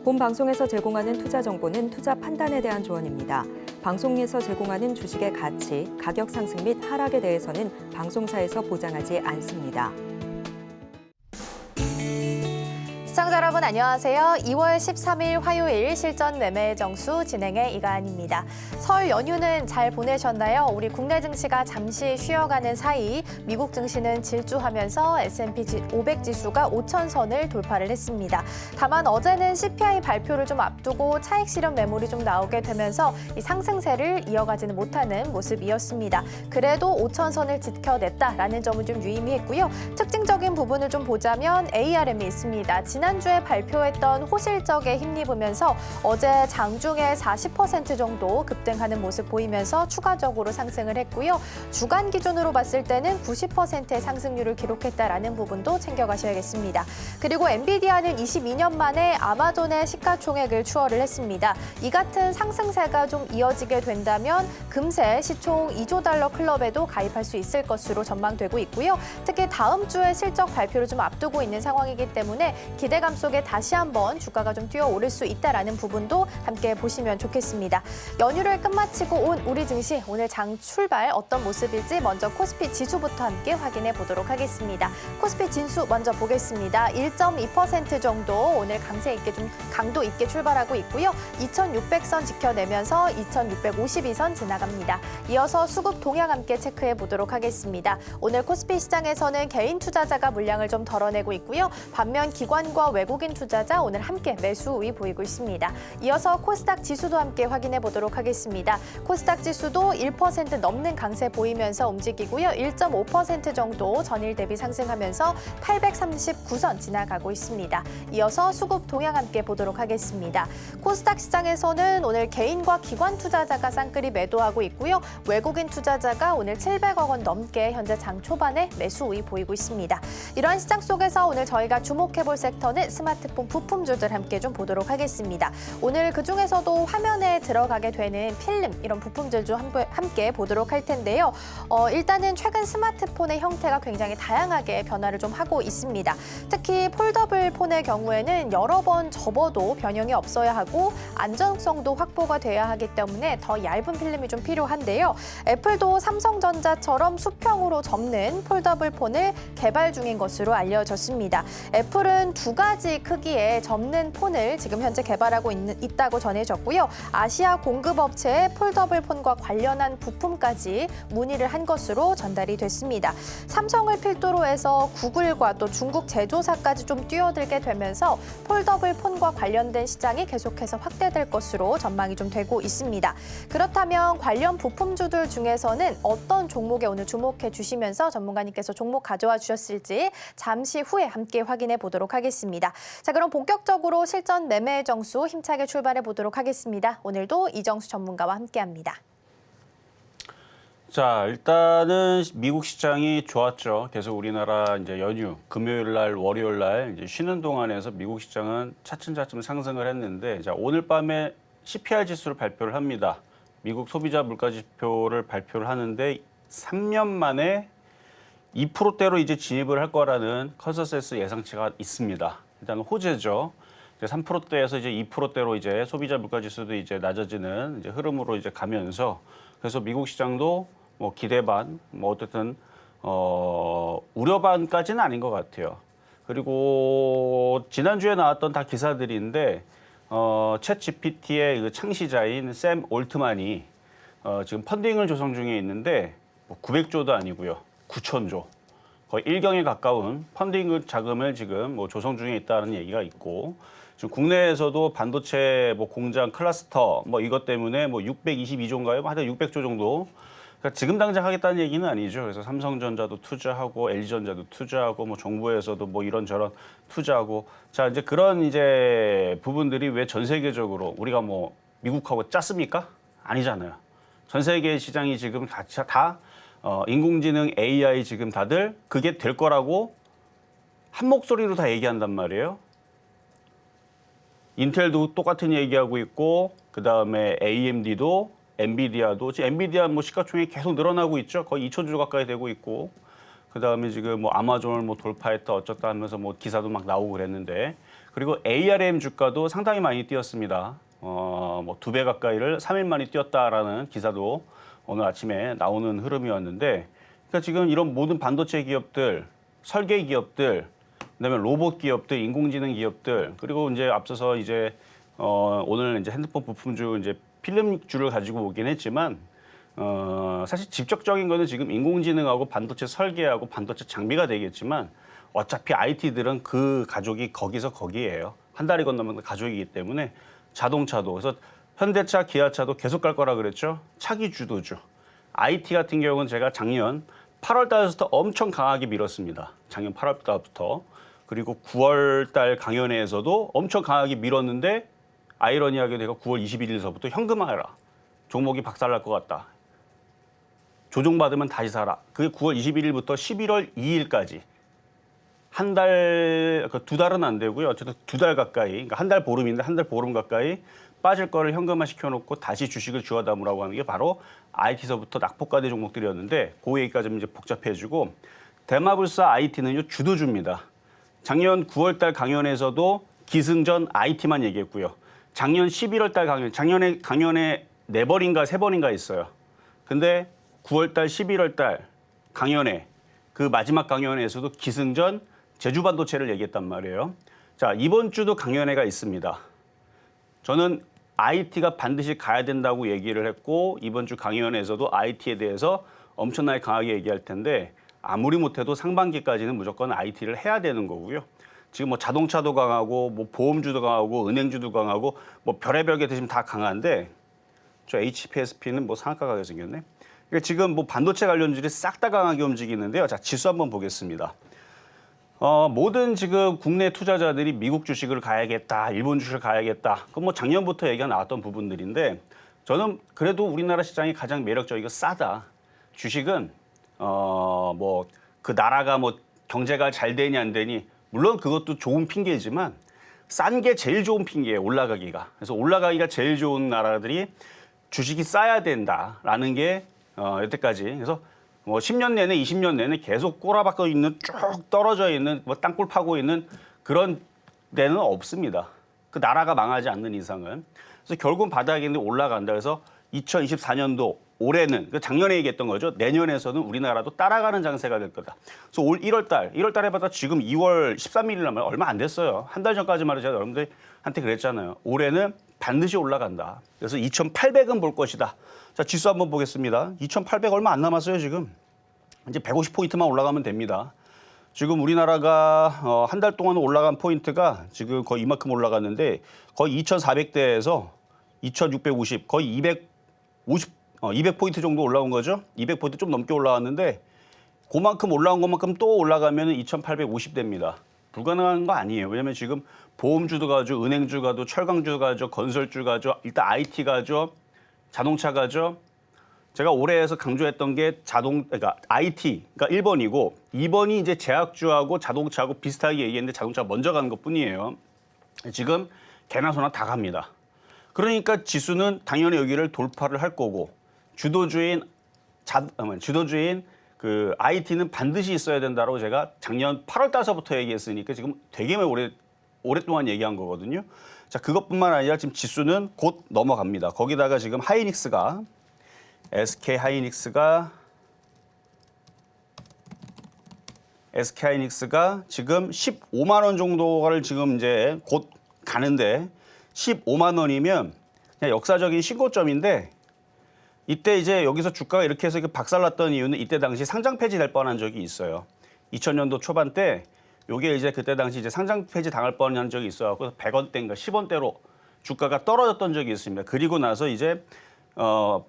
본 방송에서 제공하는 투자 정보는 투자 판단에 대한 조언입니다. 방송에서 제공하는 주식의 가치, 가격 상승 및 하락에 대해서는 방송사에서 보장하지 않습니다. 시청자 여러분 안녕하세요. 2월 13일 화요일 실전 매매 정수 진행의 이가은입니다. 설 연휴는 잘 보내셨나요? 우리 국내 증시가 잠시 쉬어가는 사이 미국 증시는 질주하면서 S&P 500 지수가 5,000선을 돌파를 했습니다. 다만 어제는 CPI 발표를 좀 앞두고 차익 실현 매물이 좀 나오게 되면서 이 상승세를 이어가지는 못하는 모습이었습니다. 그래도 5,000선을 지켜냈다라는 점은 좀 유의미했고요. 특징적인 부분을 좀 보자면 ARM이 있습니다. 지난주에 발표했던 호실적에 힘입으면서 어제 장중에 40% 정도 급등하는 모습 보이면서 추가적으로 상승을 했고요. 주간 기준으로 봤을 때는 90%의 상승률을 기록했다라는 부분도 챙겨가셔야겠습니다. 그리고 엔비디아는 22년 만에 아마존의 시가총액을 추월을 했습니다. 이 같은 상승세가 좀 이어지게 된다면 금세 시총 2조 달러 클럽에도 가입할 수 있을 것으로 전망되고 있고요. 특히 다음 주에 실적 발표를 좀 앞두고 있는 상황이기 때문에 기대감 속에 다시 한번 주가가 좀 뛰어오를 수 있다라는 부분도 함께 보시면 좋겠습니다. 연휴를 끝마치고 온 우리 증시 오늘 장 출발 어떤 모습일지 먼저 코스피 지수부터 함께 확인해 보도록 하겠습니다. 코스피 진수 먼저 보겠습니다. 1.2% 정도 오늘 강세 있게 좀 강도 있게 출발하고 있고요. 2,600선 지켜내면서 2,652선 지나갑니다. 이어서 수급 동향 함께 체크해 보도록 하겠습니다. 오늘 코스피 시장에서는 개인 투자자가 물량을 좀 덜어내고 있고요. 반면 기관과 외국인 투자자 오늘 함께 매수 우위 보이고 있습니다. 이어서 코스닥 지수도 함께 확인해 보도록 하겠습니다. 코스닥 지수도 1% 넘는 강세 보이면서 움직이고요. 1.5% 정도 전일 대비 상승하면서 839선 지나가고 있습니다. 이어서 수급 동향 함께 보도록 하겠습니다. 코스닥 시장에서는 오늘 개인과 기관 투자자가 쌍끌이 매도하고 있고요. 외국인 투자자가 오늘 700억 원 넘게 현재 장 초반에 매수 우위 보이고 있습니다. 이러한 시장 속에서 오늘 저희가 주목해 볼 섹터는 스마트폰 부품주들 함께 좀 보도록 하겠습니다. 오늘 그중에서도 화면에 들어가게 되는 필름 이런 부품들 좀 함께 보도록 할 텐데요. 일단은 최근 스마트폰의 형태가 굉장히 다양하게 변화를 좀 하고 있습니다. 특히 폴더블 폰의 경우에는 여러 번 접어도 변형이 없어야 하고 안정성도 확보가 돼야 하기 때문에 더 얇은 필름이 좀 필요한데요. 애플도 삼성전자처럼 수평으로 접는 폴더블 폰을 개발 중인 것으로 알려졌습니다. 애플은 두 가지 크기의 접는 폰을 지금 현재 개발하고 있다고 전해졌고요. 아시아 공급업체의 폴더블 폰과 관련한 부품까지 문의를 한 것으로 전달이 됐습니다. 삼성을 필두로 해서 구글과 또 중국 제조사까지 좀 뛰어들게 되면서 폴더블 폰과 관련된 시장이 계속해서 확대될 것으로 전망이 좀 되고 있습니다. 그렇다면 관련 부품주들 중에서는 어떤 종목에 오늘 주목해 주시면서 전문가님께서 종목 가져와 주셨을지 잠시 후에 함께 확인해 보도록 하겠습니다. 자, 그럼 본격적으로 실전 매매 정수 힘차게 출발해 보도록 하겠습니다. 오늘도 이정수 전문가와 함께합니다. 자, 일단은 미국 시장이 좋았죠. 계속 우리나라 이제 연휴, 금요일 날, 월요일 날 이제 쉬는 동안에서 미국 시장은 차츰차츰 상승을 했는데, 자, 오늘 밤에 CPI 지수를 발표를 합니다. 미국 소비자 물가 지표를 발표를 하는데 3년 만에 2%대로 이제 진입을 할 거라는 컨센서스 예상치가 있습니다. 일단 호재죠. 이제 3%대에서 이제 2%대로 이제 소비자 물가 지수도 이제 낮아지는 이제 흐름으로 이제 가면서, 그래서 미국 시장도 뭐 기대 반, 뭐 어쨌든 우려 반까지는 아닌 것 같아요. 그리고 지난주에 나왔던 다 기사들인데 챗 GPT의 그 창시자인 샘 올트만이 지금 펀딩을 조성 중에 있는데 뭐 900조도 아니고요. 9,000조. 거의 1경에 가까운 펀딩 자금을 지금 뭐 조성 중에 있다는 얘기가 있고, 지금 국내에서도 반도체 뭐 공장 클러스터 뭐 이것 때문에 뭐 622조인가요? 하여튼 600조 정도. 그러니까 지금 당장 하겠다는 얘기는 아니죠. 그래서 삼성전자도 투자하고 LG전자도 투자하고 뭐 정부에서도 뭐 이런저런 투자하고, 자, 이제 그런 이제 부분들이 왜 전 세계적으로 우리가 뭐 미국하고 짰습니까? 아니잖아요. 전 세계 시장이 지금 다 인공지능 AI 지금 다들 그게 될 거라고 한 목소리로 다 얘기한단 말이에요. 인텔도 똑같은 얘기하고 있고, 그 다음에 AMD도, 엔비디아도, 지금 엔비디아 뭐 시가총액이 계속 늘어나고 있죠. 거의 2,000조 가까이 되고 있고, 그 다음에 지금 뭐 아마존을 뭐 돌파했다 어쩌다 하면서 뭐 기사도 막 나오고 그랬는데, 그리고 ARM 주가도 상당히 많이 뛰었습니다. 뭐 2배 가까이를 3일 만에 뛰었다라는 기사도 오늘 아침에 나오는 흐름이었는데, 그러니까 지금 이런 모든 반도체 기업들, 설계 기업들, 그다음에 로봇 기업들, 인공지능 기업들, 그리고 이제 앞서서 이제 오늘 이제 핸드폰 부품주 이제 필름주를 가지고 오긴 했지만, 사실 직접적인 거는 지금 인공지능하고 반도체 설계하고 반도체 장비가 되겠지만, 어차피 IT들은 그 가족이 거기서 거기에요. 한 달이 건너면 가족이기 때문에 자동차도, 그래서 현대차, 기아차도 계속 갈 거라 그랬죠. 차기 주도주. IT 같은 경우는 제가 작년 8월 달부터 엄청 강하게 밀었습니다. 작년 8월 달부터. 그리고 9월 달 강연회에서도 엄청 강하게 밀었는데, 아이러니하게 내가 9월 21일서부터 현금화해라. 종목이 박살날 것 같다. 조정받으면 다시 사라. 그게 9월 21일부터 11월 2일까지. 한 달, 2달은 안 되고요. 어쨌든 2달 가까이, 그러니까 한 달 보름인데 한 달 보름 가까이 빠질 거를 현금화 시켜놓고 다시 주식을 주워 담으라고 하는 게 바로 IT서부터 낙폭과대 종목들이었는데, 그 얘기까지 좀 이제 복잡해지고, 대마불사 IT는요, 주도주입니다. 작년 9월 달 강연에서도 기승전 IT만 얘기했고요. 작년 11월 달 강연, 작년에 강연에 4번인가 3번인가 있어요. 근데 9월 달, 11월 달 강연에, 그 마지막 강연에서도 기승전 제주반도체를 얘기했단 말이에요. 자, 이번 주도 강연회가 있습니다. 저는 IT가 반드시 가야 된다고 얘기를 했고, 이번 주 강연회에서도 IT에 대해서 엄청나게 강하게 얘기할 텐데, 아무리 못해도 상반기까지는 무조건 IT를 해야 되는 거고요. 지금 뭐 자동차도 강하고, 뭐 보험주도 강하고, 은행주도 강하고, 뭐 별의별 게 지금 다 강한데, 저 HPSP는 뭐 상한가 가게 생겼네. 그러니까 지금 뭐 반도체 관련주들이 싹 다 강하게 움직이는데요. 자, 지수 한번 보겠습니다. 모든 지금 국내 투자자들이 미국 주식을 가야겠다, 일본 주식을 가야겠다. 그건 뭐 작년부터 얘기가 나왔던 부분들인데, 저는 그래도 우리나라 시장이 가장 매력적이고 싸다. 주식은 뭐 그 나라가 뭐 경제가 잘 되니 안 되니, 물론 그것도 좋은 핑계지만 싼 게 제일 좋은 핑계예요, 올라가기가. 그래서 올라가기가 제일 좋은 나라들이 주식이 싸야 된다라는 게 여태까지. 그래서 뭐 10년 내내, 20년 내내 계속 꼬라박혀 있는, 쭉 떨어져 있는, 뭐 땅굴 파고 있는 그런 데는 없습니다. 그 나라가 망하지 않는 이상은. 그래서 결국은 바닥에 있는데 올라간다. 그래서 2024년도 올해는, 작년에 얘기했던 거죠. 내년에서는 우리나라도 따라가는 장세가 될 거다. 그래서 올 1월 달에 봤다 지금 2월 13일 나면 얼마 안 됐어요. 한 달 전까지만 해도 제가 여러분들한테 그랬잖아요. 올해는 반드시 올라간다. 그래서 2,800은 볼 것이다. 자, 지수 한번 보겠습니다. 2,800 얼마 안 남았어요, 지금. 이제 150포인트만 올라가면 됩니다. 지금 우리나라가 한 달 동안 올라간 포인트가 지금 거의 이만큼 올라갔는데, 거의 2,400대에서 2,650, 거의 200포인트 정도 올라온 거죠. 200포인트 좀 넘게 올라왔는데, 그만큼 올라온 것만큼 또 올라가면 2,850대입니다. 불가능한 거 아니에요. 왜냐면 지금 보험주도 가죠, 은행주 가죠, 철강주 가죠, 건설주 가죠, 일단 IT 가죠, 자동차 가죠. 제가 올해에서 강조했던 게 그러니까 IT, 그러니까 1번이고, 2번이 이제 제약주하고 자동차하고 비슷하게 얘기했는데 자동차가 먼저 가는 것 뿐이에요. 지금 개나 소나 다 갑니다. 그러니까 지수는 당연히 여기를 돌파를 할 거고, 주도주인 그 IT는 반드시 있어야 된다고 제가 작년 8월 달서부터 얘기했으니까 지금 되게 오랫동안 얘기한 거거든요. 자, 그것뿐만 아니라 지금 지수는 곧 넘어갑니다. 거기다가 지금 SK 하이닉스가 지금 15만 원 정도를 지금 이제 곧 가는데, 15만 원이면 그냥 역사적인 신고점인데, 이때 이제 여기서 주가가 이렇게 해서 박살났던 이유는 이때 당시 상장 폐지될 뻔한 적이 있어요. 2000년도 초반 때 요게 이제 그때 당시 이제 상장 폐지 당할 뻔한 적이 있어갖고 100원대인가 10원대로 주가가 떨어졌던 적이 있습니다. 그리고 나서 이제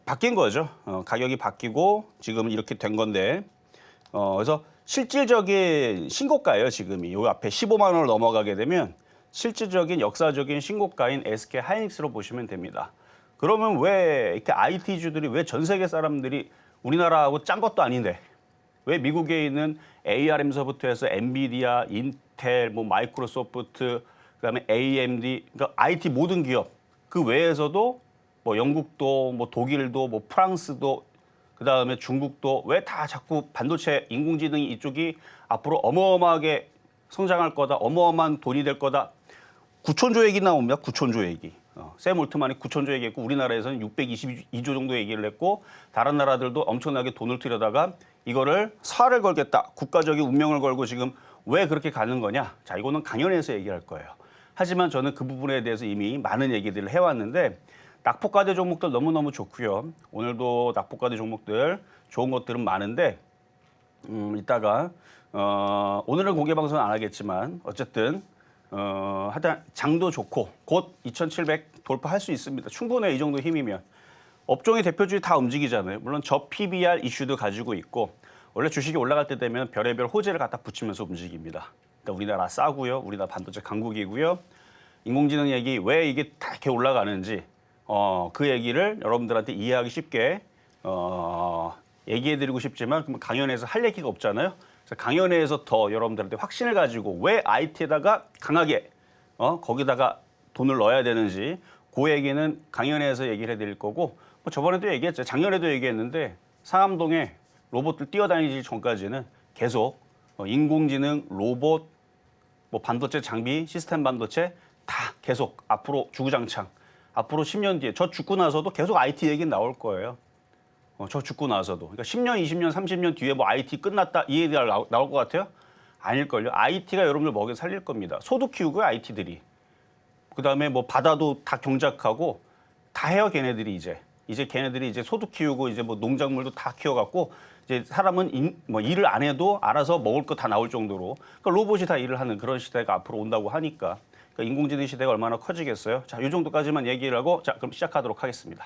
바뀐 거죠. 가격이 바뀌고 지금 이렇게 된 건데, 그래서 실질적인 신고가예요. 지금이 요 앞에 15만 원을 넘어가게 되면 실질적인 역사적인 신고가인 SK 하이닉스로 보시면 됩니다. 그러면 왜 이렇게 IT주들이, 왜 전 세계 사람들이 우리나라하고 짠 것도 아닌데 왜 미국에 있는 ARM서부터 해서 엔비디아, 인텔, 뭐 마이크로소프트, 그다음에 AMD, 그러니까 IT 모든 기업, 그 외에서도 뭐 영국도, 뭐 독일도, 뭐 프랑스도, 그다음에 중국도 왜 다 자꾸 반도체, 인공지능 이쪽이 앞으로 어마어마하게 성장할 거다, 어마어마한 돈이 될 거다. 9천조 얘기 나옵니다. 9천조 얘기. 샘 올트만이 9천조 얘기했고 우리나라에서는 622조 정도 얘기를 했고 다른 나라들도 엄청나게 돈을 들여다가 이거를 사활을 걸겠다. 국가적인 운명을 걸고 지금 왜 그렇게 가는 거냐. 자, 이거는 강연에서 얘기할 거예요. 하지만 저는 그 부분에 대해서 이미 많은 얘기들을 해왔는데 낙폭과대 종목들 너무너무 좋고요. 오늘도 낙폭과대 종목들 좋은 것들은 많은데 이따가 오늘은 공개 방송은 안 하겠지만 어쨌든 하여튼 장도 좋고 곧 2,700 돌파할 수 있습니다. 충분해 이 정도 힘이면. 업종의 대표주에 다 움직이잖아요. 물론 저 PBR 이슈도 가지고 있고 원래 주식이 올라갈 때 되면 별의별 호재를 갖다 붙이면서 움직입니다. 그러니까 우리나라 싸고요. 우리나라 반도체 강국이고요. 인공지능 얘기 왜 이게 다 이렇게 올라가는지 그 얘기를 여러분들한테 이해하기 쉽게 얘기해드리고 싶지만 강연에서 할 얘기가 없잖아요. 그래서 강연회에서 더 여러분들한테 확신을 가지고 왜 IT에다가 강하게 거기다가 돈을 넣어야 되는지 그 얘기는 강연회에서 얘기를 해드릴 거고 뭐 저번에도 얘기했죠. 작년에도 얘기했는데 상암동에 로봇들 뛰어다니기 전까지는 계속 인공지능, 로봇, 뭐 반도체 장비, 시스템 반도체 다 계속 앞으로 주구장창 앞으로 10년 뒤에 저 죽고 나서도 계속 IT 얘기는 나올 거예요. 저 죽고 나서도. 그러니까 10년, 20년, 30년 뒤에 뭐 IT 끝났다 이 얘기가 나올 것 같아요? 아닐걸요. IT가 여러분들 먹여 살릴 겁니다. 소도 키우고요, IT들이. 그다음에 뭐 바다도 다 경작하고 다 해요, 걔네들이 이제. 이제 걔네들이 이제 소도 키우고 이제 뭐 농작물도 다 키워갖고 이제 사람은 뭐 일을 안 해도 알아서 먹을 거 다 나올 정도로 그러니까 로봇이 다 일을 하는 그런 시대가 앞으로 온다고 하니까 그러니까 인공지능 시대가 얼마나 커지겠어요? 자, 이 정도까지만 얘기를 하고 자, 그럼 시작하도록 하겠습니다.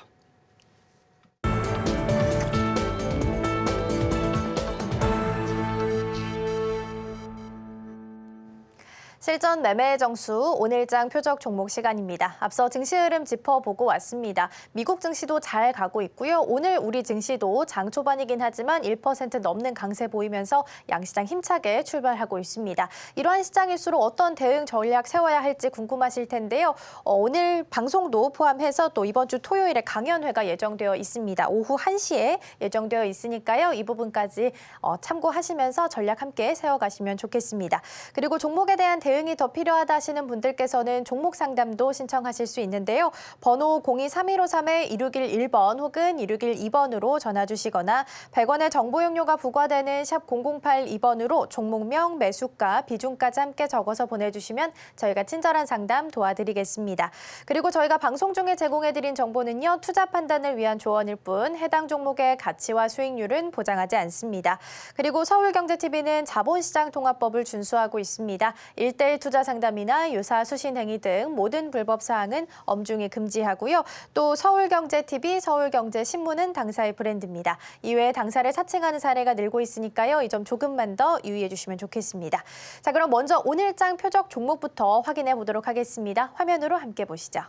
실전 매매 정수 오늘장 표적 종목 시간입니다. 앞서 증시 흐름 짚어보고 왔습니다. 미국 증시도 잘 가고 있고요. 오늘 우리 증시도 장 초반이긴 하지만 1% 넘는 강세 보이면서 양시장 힘차게 출발하고 있습니다. 이러한 시장일수록 어떤 대응 전략 세워야 할지 궁금하실 텐데요. 오늘 방송도 포함해서 또 이번 주 토요일에 강연회가 예정되어 있습니다. 오후 1시에 예정되어 있으니까요. 이 부분까지 참고하시면서 전략 함께 세워가시면 좋겠습니다. 그리고 종목에 대한 대응이 더 필요하다 하시는 분들께서는 종목 상담도 신청하실 수 있는데요. 번호 023153-1611번 혹은 1612번으로 전화 주시거나 100원의 정보 용료가 부과되는 샵 0082번으로 종목명, 매수가, 비중까지 함께 적어서 보내주시면 저희가 친절한 상담 도와드리겠습니다. 그리고 저희가 방송 중에 제공해드린 정보는요. 투자 판단을 위한 조언일 뿐 해당 종목의 가치와 수익률은 보장하지 않습니다. 그리고 서울경제TV는 자본시장 통합법을 준수하고 있습니다. 1:1 투자 상담이나 유사 수신 행위 등 모든 불법 사항은 엄중히 금지하고요. 또 서울경제TV, 서울경제신문은 당사의 브랜드입니다. 이외에 당사를 사칭하는 사례가 늘고 있으니까요. 이 점 조금만 더 유의해 주시면 좋겠습니다. 자, 그럼 먼저 오늘장 표적 종목부터 확인해 보도록 하겠습니다. 화면으로 함께 보시죠.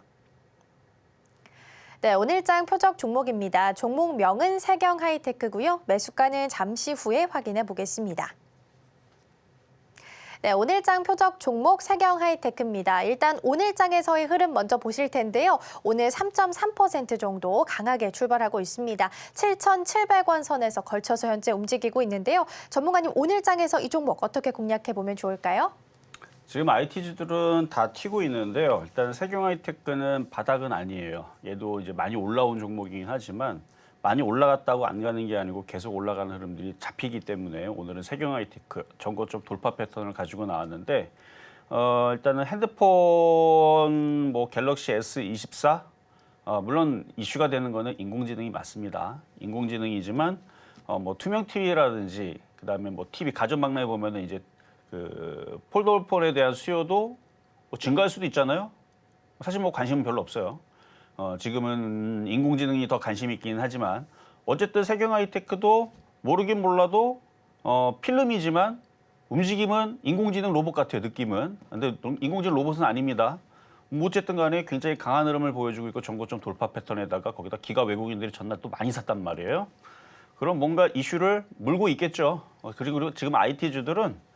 네, 오늘장 표적 종목입니다. 종목명은 세경하이테크고요. 매수가는 잠시 후에 확인해 보겠습니다. 네, 오늘장 표적 종목 세경하이테크입니다. 일단 오늘장에서의 흐름 먼저 보실 텐데요. 오늘 3.3% 정도 강하게 출발하고 있습니다. 7,700원 선에서 걸쳐서 현재 움직이고 있는데요. 전문가님, 오늘장에서 이 종목 어떻게 공략해 보면 좋을까요? 지금 IT주들은 다 튀고 있는데요. 일단 세경하이테크는 바닥은 아니에요. 얘도 이제 많이 올라온 종목이긴 하지만 많이 올라갔다고 안 가는 게 아니고 계속 올라가는 흐름들이 잡히기 때문에 오늘은 세경하이테크 전고점 돌파 패턴을 가지고 나왔는데 일단은 핸드폰 뭐 갤럭시 S24 물론 이슈가 되는 거는 인공지능이 맞습니다. 인공지능이지만 뭐 투명 TV라든지 그다음에 뭐 TV 가전망라에 보면은 이제 그 폴더폰에 대한 수요도 뭐 증가할 수도 있잖아요. 사실 뭐 관심은 별로 없어요. 지금은 인공지능이 더 관심 있긴 하지만 어쨌든 세경하이테크도 모르긴 몰라도 필름이지만 움직임은 인공지능 로봇 같아요. 느낌은. 근데 인공지능 로봇은 아닙니다. 어쨌든 간에 굉장히 강한 흐름을 보여주고 있고 전고점 돌파 패턴에다가 거기다 기가 외국인들이 전날 또 많이 샀단 말이에요. 그럼 뭔가 이슈를 물고 있겠죠. 그리고 지금 IT주들은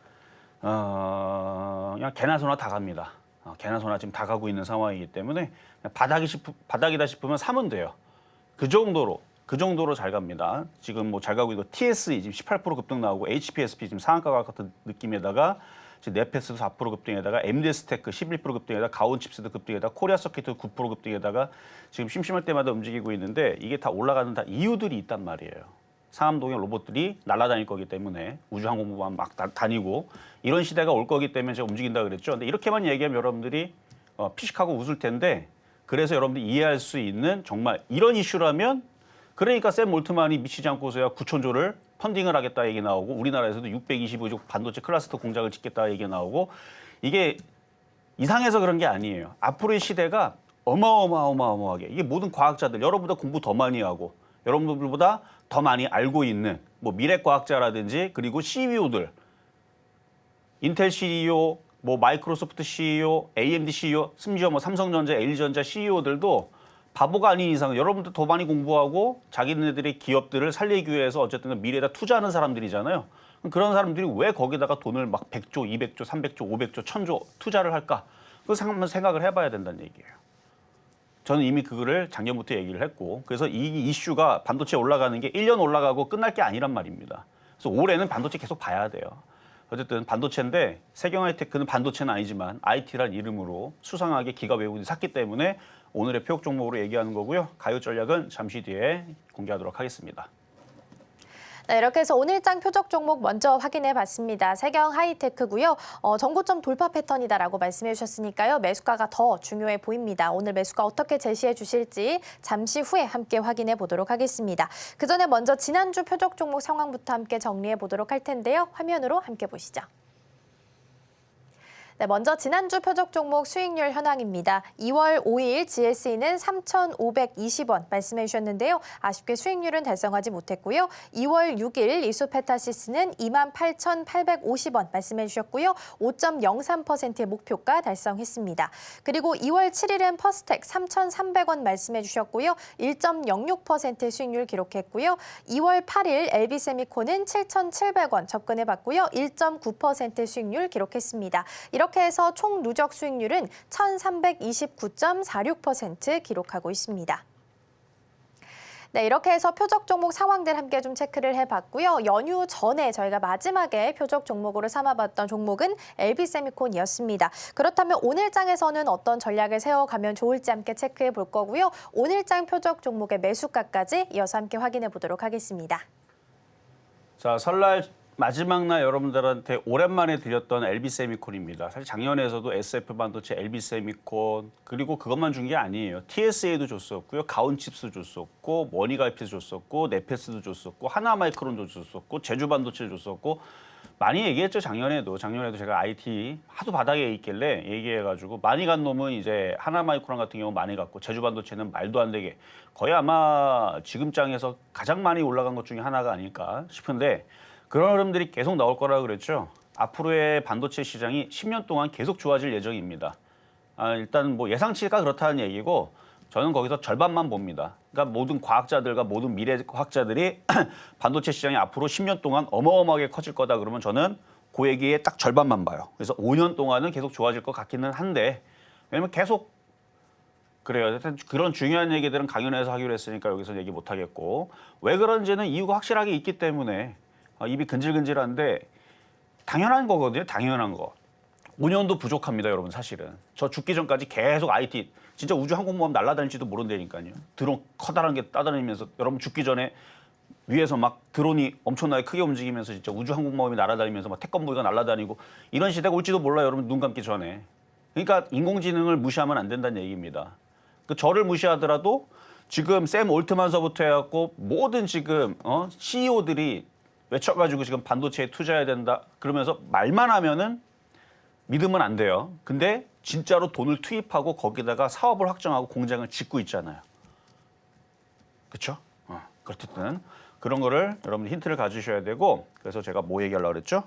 그냥 개나 소나 다 갑니다. 개나 소나 지금 다 가고 있는 상황이기 때문에 바닥이다 싶으면 사면 돼요. 그 그 정도로 잘 갑니다. 지금 뭐 잘 가고 있고 TSE 지금 18% 급등 나오고 HPSP 지금 상한가 같은 느낌에다가 지금 네페스도 4% 급등에다가 MD스테크 11% 급등에다가 가온칩스도 급등에다가 코리아서킷도 9% 급등에다가 지금 심심할 때마다 움직이고 있는데 이게 다 올라가는 다 이유들이 있단 말이에요. 상암동의 로봇들이 날아다닐 거기 때문에 우주항공모함 막 다니고 이런 시대가 올 거기 때문에 제가 움직인다 그랬죠. 근데 이렇게만 얘기하면 여러분들이 피식하고 웃을 텐데 그래서 여러분들이 이해할 수 있는 정말 이런 이슈라면 그러니까 샘 올트만이 미치지 않고서야 9천조를 펀딩을 하겠다 얘기 나오고 우리나라에서도 625조 반도체 클러스터 공장을 짓겠다 얘기 나오고 이게 이상해서 그런 게 아니에요. 앞으로의 시대가 어마어마하게 이게 모든 과학자들 여러분보다 공부 더 많이 하고 여러분들보다 더 많이 알고 있는 뭐 미래과학자라든지 그리고 CEO들 인텔 CEO, 뭐 마이크로소프트 CEO, AMD CEO, 심지어 뭐 삼성전자, LG전자 CEO들도 바보가 아닌 이상은 여러분들 더 많이 공부하고 자기네들의 기업들을 살리기 위해서 어쨌든 미래에다 투자하는 사람들이잖아요. 그런 사람들이 왜 거기다가 돈을 막 100조, 200조, 300조, 500조, 1000조 투자를 할까? 그거 한번 생각을 해봐야 된다는 얘기예요. 저는 이미 그거를 작년부터 얘기를 했고 그래서 이 이슈가 반도체 올라가는 게 1년 올라가고 끝날 게 아니란 말입니다. 그래서 올해는 반도체 계속 봐야 돼요. 어쨌든 반도체인데 세경하이테크는 반도체는 아니지만 IT란 이름으로 수상하게 기가 외국인이 샀기 때문에 오늘의 표적 종목으로 얘기하는 거고요. 가요 전략은 잠시 뒤에 공개하도록 하겠습니다. 네, 이렇게 해서 오늘장 표적 종목 먼저 확인해 봤습니다. 세경 하이테크고요. 전고점 돌파 패턴이다라고 말씀해 주셨으니까요. 매수가가 더 중요해 보입니다. 오늘 매수가 어떻게 제시해 주실지 잠시 후에 함께 확인해 보도록 하겠습니다. 그 전에 먼저 지난주 표적 종목 상황부터 함께 정리해 보도록 할 텐데요. 화면으로 함께 보시죠. 네, 먼저 지난주 표적 종목 수익률 현황입니다. 2월 5일 GSE는 3,520원 말씀해 주셨는데요. 아쉽게 수익률은 달성하지 못했고요. 2월 6일 이수페타시스는 28,850원 말씀해 주셨고요. 5.03%의 목표가 달성했습니다. 그리고 2월 7일은 퍼스텍 3,300원 말씀해 주셨고요. 1.06%의 수익률 기록했고요. 2월 8일 LB세미콘은 7,700원 접근해 봤고요. 1.9%의 수익률 기록했습니다. 이렇게 해서 총 누적 수익률은 1,329.46% 기록하고 있습니다. 네, 이렇게 해서 표적 종목 상황들 함께 좀 체크를 해봤고요. 연휴 전에 저희가 마지막에 표적 종목으로 삼아봤던 종목은 LB세미콘이었습니다. 그렇다면 오늘장에서는 어떤 전략을 세워가면 좋을지 함께 체크해 볼 거고요. 오늘장 표적 종목의 매수가까지 이어서 함께 확인해 보도록 하겠습니다. 자, 설날 마지막 날 여러분들한테 오랜만에 드렸던 LB세미콘입니다. 사실 작년에서도 SF반도체, LB세미콘 그리고 그것만 준 게 아니에요. TSA도 줬었고요. 가온칩스도 줬었고 머니갈피도 줬었고 네페스도 줬었고 하나마이크론도 줬었고 제주반도체도 줬었고 많이 얘기했죠. 작년에도 제가 IT 하도 바닥에 있길래 얘기해가지고 많이 간 놈은 이제 하나마이크론 같은 경우 많이 갔고 제주반도체는 말도 안 되게 거의 아마 지금 장에서 가장 많이 올라간 것 중에 하나가 아닐까 싶은데 그런 흐름들이 계속 나올 거라고 그랬죠. 앞으로의 반도체 시장이 10년 동안 계속 좋아질 예정입니다. 일단 뭐 예상치가 그렇다는 얘기고 저는 거기서 절반만 봅니다. 그러니까 모든 과학자들과 모든 미래과학자들이 반도체 시장이 앞으로 10년 동안 어마어마하게 커질 거다 그러면 저는 그 얘기의 딱 절반만 봐요. 그래서 5년 동안은 계속 좋아질 것 같기는 한데 왜냐면 계속 그래요. 그런 중요한 얘기들은 강연에서 하기로 했으니까 여기서 얘기 못 하겠고 왜 그런지는 이유가 확실하게 있기 때문에 입이 근질근질한데 당연한 거거든요. 당연한 거. 5년도 부족합니다. 여러분 사실은. 저 죽기 전까지 계속 IT 진짜 우주항공모함 날아다닐지도 모른다니까요. 드론 커다란 게 따다니면서 여러분 죽기 전에 위에서 막 드론이 엄청나게 크게 움직이면서 진짜 우주항공모함이 날아다니면서 막 태권브이가 날아다니고 이런 시대가 올지도 몰라요. 여러분 눈 감기 전에. 그러니까 인공지능을 무시하면 안 된다는 얘기입니다. 그 저를 무시하더라도 지금 샘 올트만서부터 해갖고 모든 지금 CEO들이 외쳐가지고 지금 반도체에 투자해야 된다 그러면서 말만 하면은 믿으면 안 돼요. 근데 진짜로 돈을 투입하고 거기다가 사업을 확정하고 공장을 짓고 있잖아요. 그렇죠? 그렇든 그런 거를 여러분 힌트를 가지셔야 되고 그래서 제가 뭐 얘기하려고 그랬죠?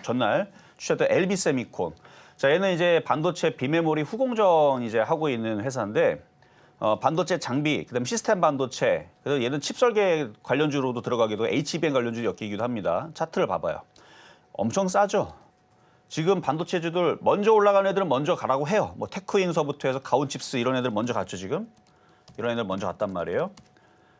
전날 추천했던 LB세미콘. 자, 얘는 이제 반도체 비메모리 후공정 이제 하고 있는 회사인데 반도체 장비, 그다음 시스템 반도체, 그래서 얘는 칩 설계 관련주로도 들어가기도 HBM 관련주로 엮이기도 합니다. 차트를 봐봐요. 엄청 싸죠. 지금 반도체주들 먼저 올라간 애들은 먼저 가라고 해요. 뭐 테크인서부터 해서 가온칩스 이런 애들 먼저 갔죠 지금. 이런 애들 먼저 갔단 말이에요.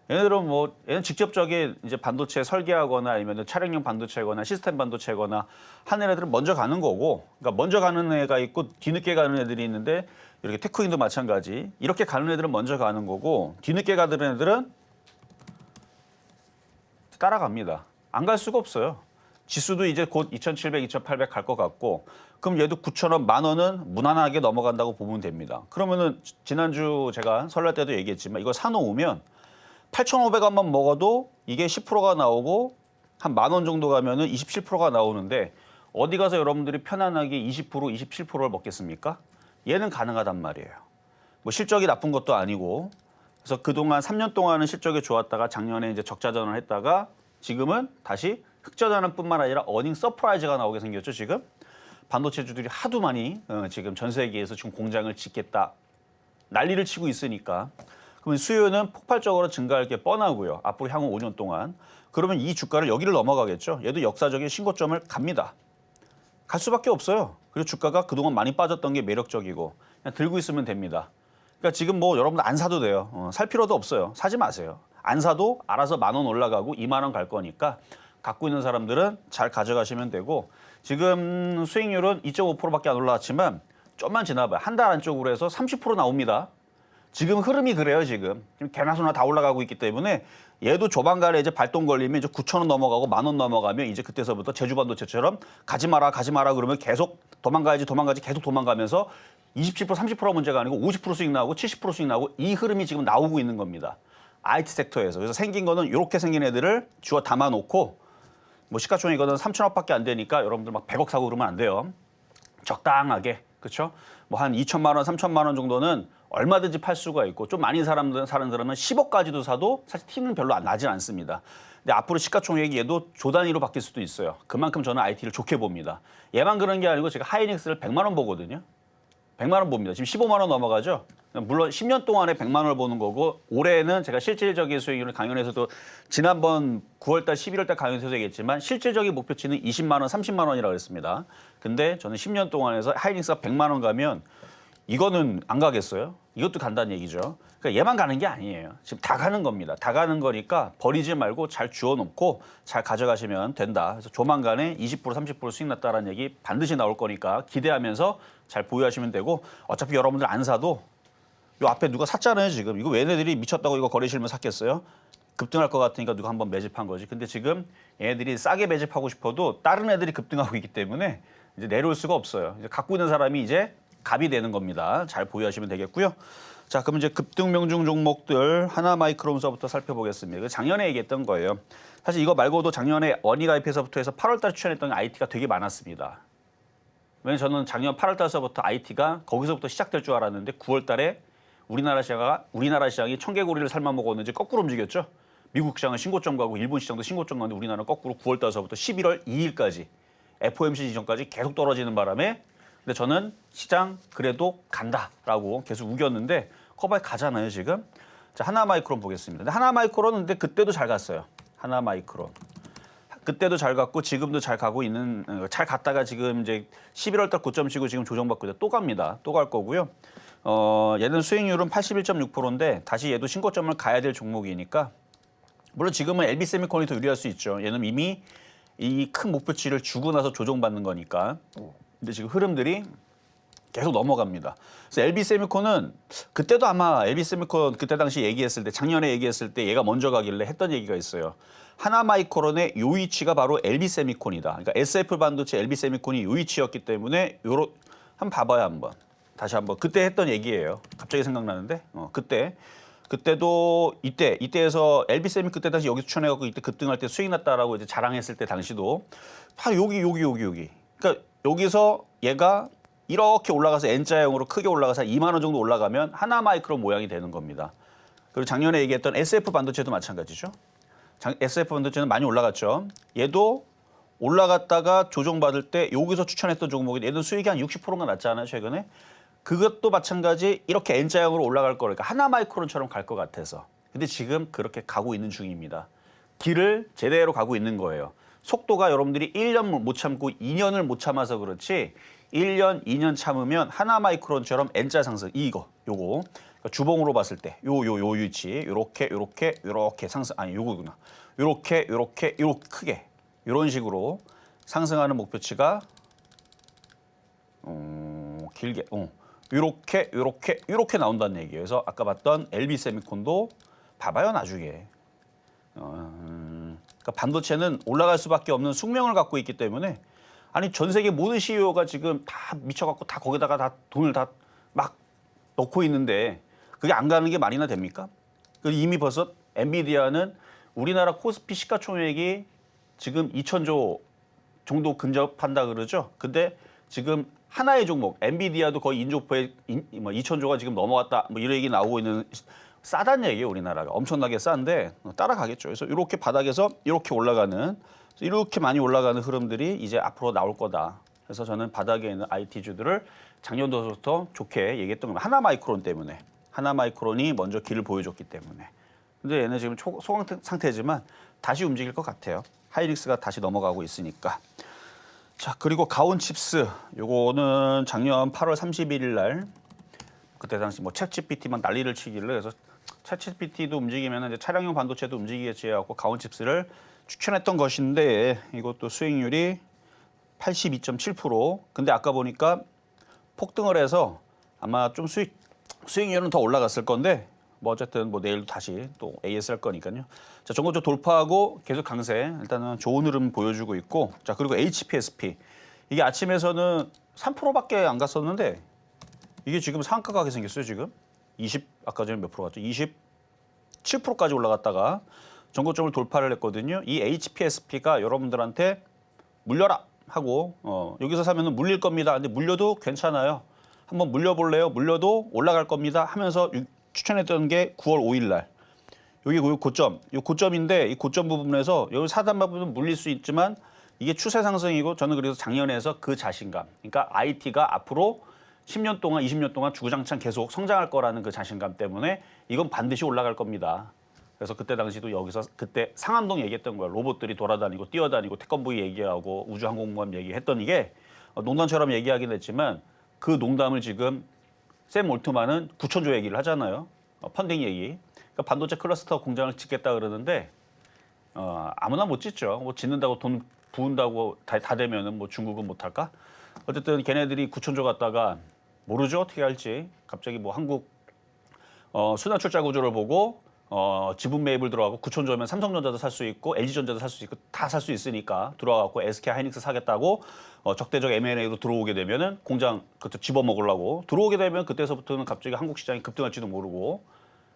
얘네들은 뭐 얘는 직접적인 이제 반도체 설계하거나 아니면 차량용 반도체거나 시스템 반도체거나 하는 애들은 먼저 가는 거고, 그러니까 먼저 가는 애가 있고 뒤늦게 가는 애들이 있는데 이렇게 테크인도 마찬가지. 이렇게 가는 애들은 먼저 가는 거고 뒤늦게 가는 애들은 따라갑니다. 안 갈 수가 없어요. 지수도 이제 곧 2,700, 2,800 갈 것 같고, 그럼 얘도 9,000원, 10,000원은 무난하게 넘어간다고 보면 됩니다. 그러면은 지난주 제가 설날 때도 얘기했지만 이거 사놓으면 8,500원만 먹어도 이게 10%가 나오고 한 10,000원 정도 가면은 27%가 나오는데 어디 가서 여러분들이 편안하게 20%, 27%를 먹겠습니까? 얘는 가능하단 말이에요. 뭐 실적이 나쁜 것도 아니고, 그래서 그동안 3년 동안은 실적이 좋았다가 작년에 이제 적자전을 했다가 지금은 다시 흑자전환뿐만 아니라 어닝 서프라이즈가 나오게 생겼죠. 지금 반도체주들이 하도 많이 지금 전 세계에서 지금 공장을 짓겠다 난리를 치고 있으니까 그러면 수요는 폭발적으로 증가할 게 뻔하고요. 앞으로 향후 5년 동안. 그러면 이 주가를 여기를 넘어가겠죠. 얘도 역사적인 신고점을 갑니다. 갈 수밖에 없어요. 그리고 주가가 그동안 많이 빠졌던 게 매력적이고 그냥 들고 있으면 됩니다. 그러니까 지금 뭐 여러분들 안 사도 돼요. 살 필요도 없어요. 사지 마세요. 안 사도 알아서 10,000원 올라가고 20,000원 갈 거니까 갖고 있는 사람들은 잘 가져가시면 되고, 지금 수익률은 2.5%밖에 안 올라왔지만 좀만 지나봐요. 한 달 안쪽으로 해서 30% 나옵니다. 지금 흐름이 그래요. 지금 개나 소나 다 올라가고 있기 때문에 얘도 조만간에 이제 발동 걸리면 이제 9,000원 넘어가고 10,000원 넘어가면 이제 그때서부터 제주반도체처럼 가지 마라 그러면 계속 도망가야지 계속 도망가면서 27%, 30%가 문제가 아니고 50% 수익 나오고 70% 수익 나오고 이 흐름이 지금 나오고 있는 겁니다. IT 섹터에서. 그래서 생긴 거는 이렇게 생긴 애들을 주워 담아놓고 뭐 시가총액은 3,000억밖에 안 되니까 여러분들 막 100억 사고 그러면 안 돼요. 적당하게. 그렇죠? 뭐 한 2천만 원, 3천만 원 정도는 얼마든지 팔 수가 있고 좀 많이 사람들은 10억까지도 사도 사실 티는 별로 나진 않습니다. 근데 앞으로 시가총액이 얘도 조 단위로 바뀔 수도 있어요. 그만큼 저는 IT를 좋게 봅니다. 얘만 그런 게 아니고 제가 하이닉스를 100만 원 보거든요. 100만 원 봅니다. 지금 15만 원 넘어가죠. 물론 10년 동안에 100만 원을 보는 거고 올해는 제가 실질적인 수익률을 강연에서도 지난번 9월 달, 11월 달 강연에서도 얘기했지만 실질적인 목표치는 20만 원, 30만 원이라고 그랬습니다. 근데 저는 10년 동안에서 하이닉스가 100만 원 가면 이거는 안 가겠어요? 이것도 간다는 얘기죠. 그러니까 얘만 가는 게 아니에요. 지금 다 가는 겁니다. 다 가는 거니까 버리지 말고 잘 주워놓고 잘 가져가시면 된다. 그래서 조만간에 20%, 30% 수익 났다라는 얘기 반드시 나올 거니까 기대하면서 잘 보유하시면 되고, 어차피 여러분들 안 사도 요 앞에 누가 샀잖아요. 지금 이거 얘네들이 미쳤다고 이거 거래 실면 샀겠어요? 급등할 것 같으니까 누가 한번 매집한 거지. 근데 지금 얘네들이 싸게 매집하고 싶어도 다른 애들이 급등하고 있기 때문에 이제 내려올 수가 없어요. 이제 갖고 있는 사람이 이제 갑이 되는 겁니다. 잘 보유하시면 되겠고요. 자, 그럼 이제 급등 명중 종목들 하나마이크론서부터 살펴보겠습니다. 작년에 얘기했던 거예요. 사실 이거 말고도 작년에 어니가입에서부터 해서 8월달에 추천했던 IT가 되게 많았습니다. 왜냐면 저는 작년 8월달서부터 IT가 거기서부터 시작될 줄 알았는데 9월달에 우리나라 시장이 청개구리를 삶아 먹었는지 거꾸로 움직였죠. 미국 시장은 신고점 가고 일본 시장도 신고점 가는데 우리나라는 거꾸로 9월달서부터 11월 2일까지 FOMC 지점까지 계속 떨어지는 바람에, 근데 저는 시장 그래도 간다라고 계속 우겼는데 커버에 가잖아요 지금. 자, 하나마이크론 보겠습니다. 근데 하나마이크론은 근데 그때도 잘 갔어요. 하나마이크론 그때도 잘 갔고 지금도 잘 가고 있는, 잘 갔다가 지금 이제 11월달 고점 치고 지금 조정받고 이제 또 갑니다. 또 갈 거고요. 얘는 수익률은 81.6%인데 다시 얘도 신고점을 가야 될 종목이니까, 물론 지금은 LB세미콘이 더 유리할 수 있죠. 얘는 이미 이 큰 목표치를 주고 나서 조정받는 거니까. 근데 지금 흐름들이 계속 넘어갑니다. 그래서 LB세미콘은 그때도 아마 LB세미콘 그때 당시 얘기했을 때, 작년에 얘기했을 때 얘가 먼저 가길래 했던 얘기가 있어요. 하나마이크론의 요 위치가 바로 LB세미콘이다. 그러니까 SF 반도체 LB세미콘이 요 위치였기 때문에 요런 한번 봐봐요 한번. 다시 한번 그때 했던 얘기예요. 갑자기 생각나는데 그때도 이때에서 LB세미 그때 다시 여기 추천해갖고 이때 급등할 때 수익 났다라고 이제 자랑했을 때 당시도 바로 여기. 그러니까 여기서 얘가 이렇게 올라가서 N자형으로 크게 올라가서 2만 원 정도 올라가면 하나마이크론 모양이 되는 겁니다. 그리고 작년에 얘기했던 SF 반도체도 마찬가지죠. SF 반도체는 많이 올라갔죠. 얘도 올라갔다가 조정받을 때 여기서 추천했던 종목이 얘도 수익이 한 60%가 났잖아요 최근에. 그것도 마찬가지 이렇게 N자형으로 올라갈 거니까 하나마이크론처럼 갈 것 같아서. 근데 지금 그렇게 가고 있는 중입니다. 길을 제대로 가고 있는 거예요. 속도가 여러분들이 1년 못 참고 2년을 못 참아서 그렇지 1년, 2년 참으면 하나마이크론처럼 N자 상승 요거 그러니까 주봉으로 봤을 때 요 위치 요렇게 상승 아니 요거구나. 요렇게 크게 이런 식으로 상승하는 목표치가 길게 요렇게 나온다는 얘기예요. 그래서 아까 봤던 LB 세미콘도 봐봐요 나중에. 그러니까 반도체는 올라갈 수밖에 없는 숙명을 갖고 있기 때문에 아니 전 세계 모든 CEO가 지금 다 미쳐갖고 다 거기다가 다 돈을 다 막 넣고 있는데 그게 안 가는 게 말이나 됩니까? 이미 벌써 엔비디아는 우리나라 코스피 시가총액이 지금 2,000조 정도 근접한다 그러죠. 근데 지금 하나의 종목 엔비디아도 거의 인조포에 2,000조가 지금 넘어갔다 뭐 이런 얘기 나오고 있는 싸단 얘기예요. 우리나라가 엄청나게 싼데 따라가겠죠. 그래서 이렇게 바닥에서 이렇게 올라가는 이렇게 많이 올라가는 흐름들이 이제 앞으로 나올 거다. 그래서 저는 바닥에 있는 IT주들을 작년도부터 좋게 얘기했던 겁니다. 하나마이크론 때문에. 하나마이크론이 먼저 길을 보여줬기 때문에. 근데 얘는 지금 소강 상태지만 다시 움직일 것 같아요. 하이닉스가 다시 넘어가고 있으니까. 자, 그리고 가온칩스. 요거는 작년 8월 31일 날 그때 당시 뭐 챗GPT만 난리를 치길래 그래서 챗GPT도 움직이면 이제 차량용 반도체도 움직이겠지 해갖고 가온칩스를 추천했던 것인데 이것도 수익률이 82.7%. 근데 아까 보니까 폭등을 해서 아마 좀 수익률은 더 올라갔을 건데 뭐 어쨌든 뭐 내일도 다시 또 AS 할 거니까요. 자, 전고점 돌파하고 계속 강세. 일단은 좋은 흐름 보여주고 있고. 자, 그리고 HPSP. 이게 아침에서는 3%밖에 안 갔었는데 이게 지금 상한가 가게 생겼어요, 지금. 아까 전에 몇 프로 갔죠? 27%까지 올라갔다가 전고점을 돌파를 했거든요. 이 HPSP가 여러분들한테 물려라 하고 여기서 사면은 물릴 겁니다. 근데 물려도 괜찮아요. 한번 물려볼래요? 물려도 올라갈 겁니다. 하면서 추천했던 게 9월 5일 날. 여기 고점, 이 고점인데 이 고점 부분에서 여기 사단 부분은 물릴 수 있지만 이게 추세 상승이고 저는 그래서 작년에 해서 그 자신감. 그러니까 IT가 앞으로 10년 동안, 20년 동안 주구장창 계속 성장할 거라는 그 자신감 때문에 이건 반드시 올라갈 겁니다. 그래서 그때 당시도 여기서 그때 상암동 얘기했던 거예요. 로봇들이 돌아다니고 뛰어다니고 태권브이 얘기하고 우주항공모함 얘기했던 이게 농담처럼 얘기하긴 했지만 그 농담을 지금 샘 올트만은 9,000조 얘기를 하잖아요. 펀딩 얘기. 그러니까 반도체 클러스터 공장을 짓겠다 그러는데 아무나 못 짓죠. 뭐 짓는다고 돈 부은다고 다 되면은 뭐 중국은 못 할까? 어쨌든 걔네들이 9,000조 갖다가 모르죠 어떻게 할지. 갑자기 뭐 한국 순환 출자 구조를 보고 지분 매입을 들어가고 9,000조면 삼성전자도 살 수 있고 LG전자도 살 수 있고 다 살 수 있으니까 들어가고 SK 하이닉스 사겠다고 적대적 M&A로 들어오게 되면은 공장 그것도 집어먹으려고 들어오게 되면 그때서부터는 갑자기 한국 시장이 급등할지도 모르고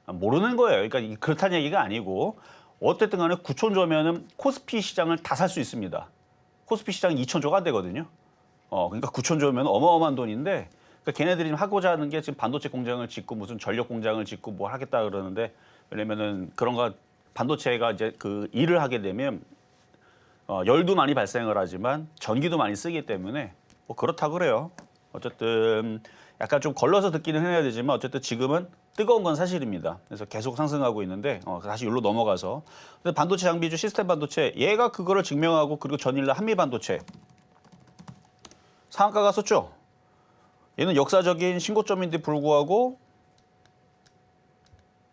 모르는 거예요. 그러니까 그렇다는 얘기가 아니고 어쨌든 간에 9,000조면은 코스피 시장을 다 살 수 있습니다. 코스피 시장이 2,000조가 되거든요. 그러니까 9,000조면 어마어마한 돈인데 그러니까 걔네들이 하고자 하는 게 지금 반도체 공장을 짓고 무슨 전력 공장을 짓고 뭐 하겠다 그러는데 왜냐면은 그런 거 반도체가 이제 그 일을 하게 되면 열도 많이 발생을 하지만 전기도 많이 쓰기 때문에 뭐 그렇다 그래요. 어쨌든 약간 좀 걸러서 듣기는 해야 되지만 어쨌든 지금은 뜨거운 건 사실입니다. 그래서 계속 상승하고 있는데 다시 여기로 넘어가서 근데 반도체 장비주 시스템 반도체 얘가 그거를 증명하고 그리고 전일날 한미 반도체 상한가 갔었죠. 얘는 역사적인 신고점인데 불구하고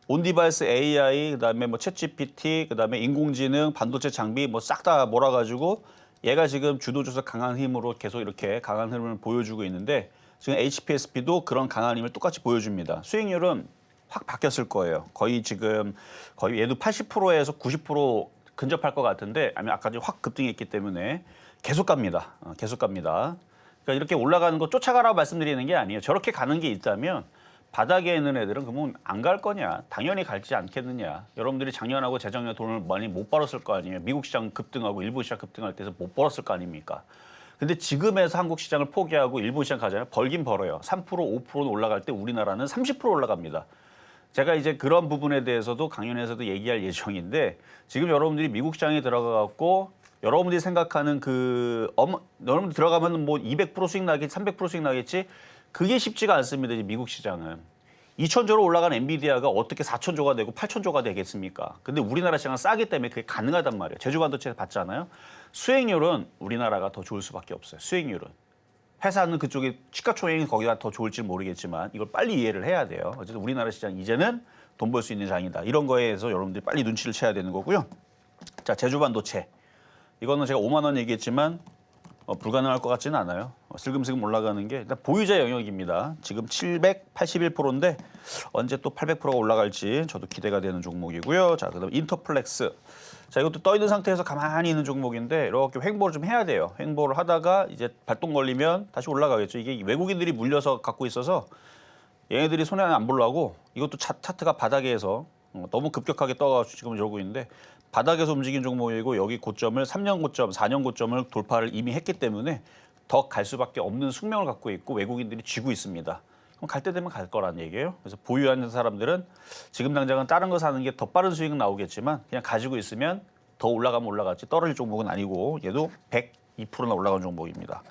온디바이스 AI, 그다음에 뭐 챗GPT, 그다음에 인공지능, 반도체 장비 뭐 싹 다 몰아가지고 얘가 지금 주도주서 강한 힘으로 계속 이렇게 강한 흐름을 보여주고 있는데 지금 HPSP도 그런 강한 힘을 똑같이 보여줍니다. 수익률은 확 바뀌었을 거예요. 거의 얘도 80%에서 90% 근접할 것 같은데 아니면 아까 확 급등했기 때문에 계속 갑니다. 계속 갑니다. 그러니까 이렇게 올라가는 거 쫓아가라고 말씀드리는 게 아니에요. 저렇게 가는 게 있다면 바닥에 있는 애들은 그러면 안 갈 거냐? 당연히 갈지 않겠느냐? 여러분들이 작년하고 재작년에 돈을 많이 못 벌었을 거 아니에요. 미국 시장 급등하고 일본 시장 급등할 때서 못 벌었을 거 아닙니까? 근데 지금에서 한국 시장을 포기하고 일본 시장 가잖아요. 벌긴 벌어요. 3%, 5%는 올라갈 때 우리나라는 30% 올라갑니다. 제가 이제 그런 부분에 대해서도 강연에서도 얘기할 예정인데 지금 여러분들이 미국 시장에 들어가갖고 여러분들이 생각하는 여러분들 들어가면 뭐 200% 수익 나겠지, 300% 수익 나겠지. 그게 쉽지가 않습니다. 이제 미국 시장은. 2,000조로 올라간 엔비디아가 어떻게 4,000조가 되고 8,000조가 되겠습니까? 근데 우리나라 시장은 싸기 때문에 그게 가능하단 말이에요. 제주 반도체 봤잖아요. 수익률은 우리나라가 더 좋을 수밖에 없어요. 수익률은. 회사는 그쪽에 시가총액이 거기가 더 좋을지 모르겠지만 이걸 빨리 이해를 해야 돼요. 어쨌든 우리나라 시장 이제는 돈 벌 수 있는 장이다. 이런 거에 대해서 여러분들이 빨리 눈치를 채야 되는 거고요. 자, 제주 반도체. 이거는 제가 5만 원 얘기했지만 불가능할 것 같지는 않아요. 슬금슬금 올라가는 게 일단 보유자 영역입니다. 지금 781%인데 언제 또 800%가 올라갈지 저도 기대가 되는 종목이고요. 자, 그다음 인터플렉스. 자, 이것도 떠 있는 상태에서 가만히 있는 종목인데 이렇게 횡보를 좀 해야 돼요. 횡보를 하다가 이제 발동 걸리면 다시 올라가겠죠. 이게 외국인들이 물려서 갖고 있어서 얘네들이 손해 안 보려고 이것도 차트가 바닥에서 너무 급격하게 떠가지고 지금 이러고 있는데 바닥에서 움직인 종목이고 여기 고점을 3년 고점, 4년 고점을 돌파를 이미 했기 때문에 더 갈 수밖에 없는 숙명을 갖고 있고 외국인들이 쥐고 있습니다. 그럼 갈 때 되면 갈 거란 얘기예요. 그래서 보유하는 사람들은 지금 당장은 다른 거 사는 게 더 빠른 수익은 나오겠지만 그냥 가지고 있으면 더 올라가면 올라갔지 떨어질 종목은 아니고 얘도 102%나 올라간 종목입니다.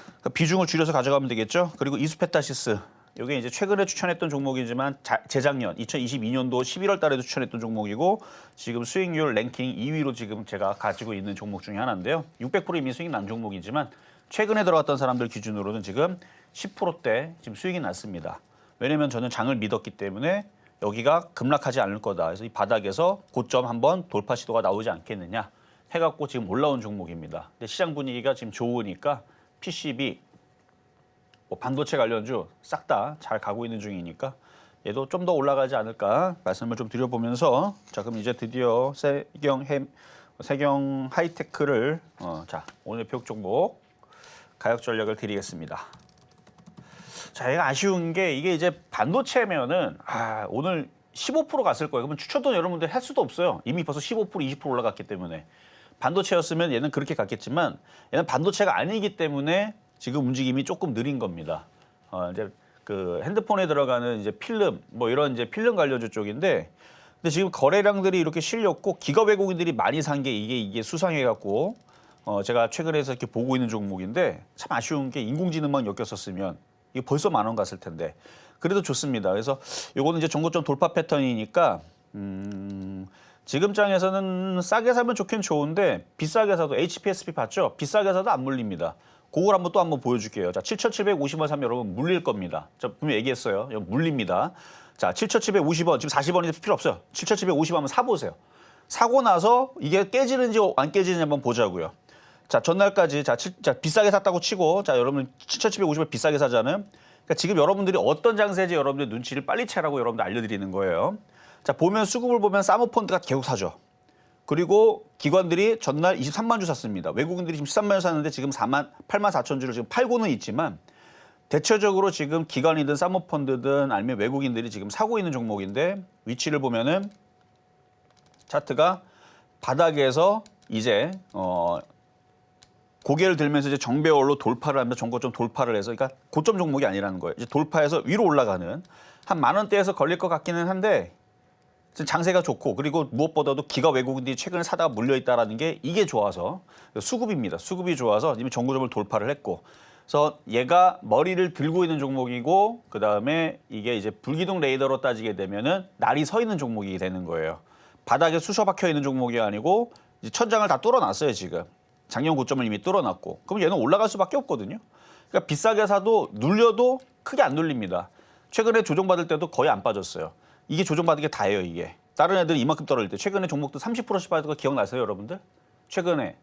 그러니까 비중을 줄여서 가져가면 되겠죠. 그리고 이수페타시스. 이게 이제 최근에 추천했던 종목이지만 재작년 2022년도 11월 달에도 추천했던 종목이고 지금 수익률 랭킹 2위로 지금 제가 가지고 있는 종목 중에 하나인데요. 600% 이미 수익 난 종목이지만 최근에 들어갔던 사람들 기준으로는 지금 10%대 지금 수익이 났습니다. 왜냐면 저는 장을 믿었기 때문에 여기가 급락하지 않을 거다. 그래서 이 바닥에서 고점 한번 돌파 시도가 나오지 않겠느냐 해갖고 지금 올라온 종목입니다. 근데 시장 분위기가 지금 좋으니까 PCB 뭐 반도체 관련주 싹 다 잘 가고 있는 중이니까 얘도 좀 더 올라가지 않을까 말씀을 좀 드려보면서 자 그럼 이제 드디어 세경 하이테크를 자 오늘 표 종목 가격 전략을 드리겠습니다. 자 얘가 아쉬운 게 이게 이제 반도체면은 오늘 15% 갔을 거예요. 그러면 추천도 여러분들 할 수도 없어요. 이미 벌써 15% 20% 올라갔기 때문에 반도체였으면 얘는 그렇게 갔겠지만 얘는 반도체가 아니기 때문에 지금 움직임이 조금 느린 겁니다. 이제 그 핸드폰에 들어가는 이제 필름 뭐 이런 이제 필름 관련주 쪽인데, 근데 지금 거래량들이 이렇게 실렸고 기업 외국인들이 많이 산 게 이게 수상해갖고 제가 최근에 이렇게 보고 있는 종목인데 참 아쉬운 게 인공지능만 엮였었으면 이게 벌써 10,000원 갔을 텐데 그래도 좋습니다. 그래서 요거는 이제 전고점 돌파 패턴이니까 지금 장에서는 싸게 사면 좋긴 좋은데 비싸게 사도 HPSP 봤죠? 비싸게 사도 안 물립니다. 그걸 한번 또 한번 보여줄게요. 자, 7,750원 사면 여러분 물릴 겁니다. 저 분명히 얘기했어요. 물립니다. 자, 7,750원 지금 40원이 필요 없어요. 7,750원 한번 사보세요. 사고 나서 이게 깨지는지 안 깨지는지 한번 보자고요. 자, 전날까지 자 비싸게 샀다고 치고 자 여러분 7,750원 비싸게 사자는 그러니까 지금 여러분들이 어떤 장세인지 여러분들 눈치를 빨리 채라고 여러분들 알려드리는 거예요. 자, 보면 수급을 보면 사모펀드가 계속 사죠. 그리고 기관들이 전날 23만 주 샀습니다. 외국인들이 지금 13만 주 샀는데 지금 84,000주를 지금 팔고는 있지만 대체적으로 지금 기관이든 사모펀드든 아니면 외국인들이 지금 사고 있는 종목인데 위치를 보면은 차트가 바닥에서 이제 고개를 들면서 이제 정배월로 돌파를 하면서 전고점 돌파를 해서 그러니까 고점 종목이 아니라는 거예요. 이제 돌파해서 위로 올라가는 한 10,000원대에서 걸릴 것 같기는 한데 장세가 좋고 그리고 무엇보다도 기가 외국인들이 최근에 사다가 물려있다라는 게 이게 좋아서 수급입니다. 수급이 좋아서 이미 전고점을 돌파를 했고 그래서 얘가 머리를 들고 있는 종목이고 그다음에 이게 이제 불기둥 레이더로 따지게 되면은 날이 서 있는 종목이 되는 거예요. 바닥에 쑤셔 박혀 있는 종목이 아니고 이제 천장을 다 뚫어놨어요 지금. 작년 고점을 이미 뚫어놨고 그럼 얘는 올라갈 수밖에 없거든요. 그러니까 비싸게 사도 눌려도 크게 안 눌립니다. 최근에 조정받을 때도 거의 안 빠졌어요. 이게 조정받은 게 다예요, 이게. 다른 애들이 이만큼 떨어질 때 최근에 종목도 30%씩 빠진 거 기억나세요, 여러분들? 최근에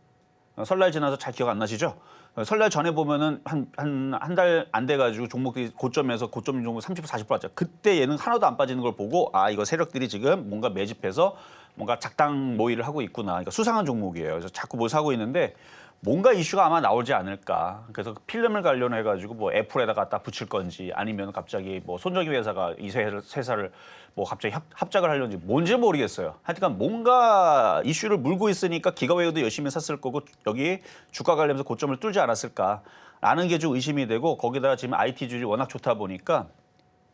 설날 지나서 잘 기억 안 나시죠? 설날 전에 보면은 한 달 안 돼가지고 종목들이 고점에서 고점 종목 30% 40% 왔죠. 그때 얘는 하나도 안 빠지는 걸 보고 이거 세력들이 지금 뭔가 매집해서 뭔가 작당 모의를 하고 있구나. 그러니까 수상한 종목이에요. 그래서 자꾸 뭘 사고 있는데 뭔가 이슈가 아마 나오지 않을까. 그래서 필름을 관련해가지고 뭐 애플에다 갖다 붙일 건지 아니면 갑자기 뭐 손정희 회사가 이 회사를 뭐 갑자기 합작을 하려는지 뭔지 모르겠어요. 하여튼 뭔가 이슈를 물고 있으니까 기가웨이도 열심히 샀을 거고 여기 주가 관련해서 고점을 뚫지 않았을까라는 게 좀 의심이 되고 거기다가 지금 IT주들이 워낙 좋다 보니까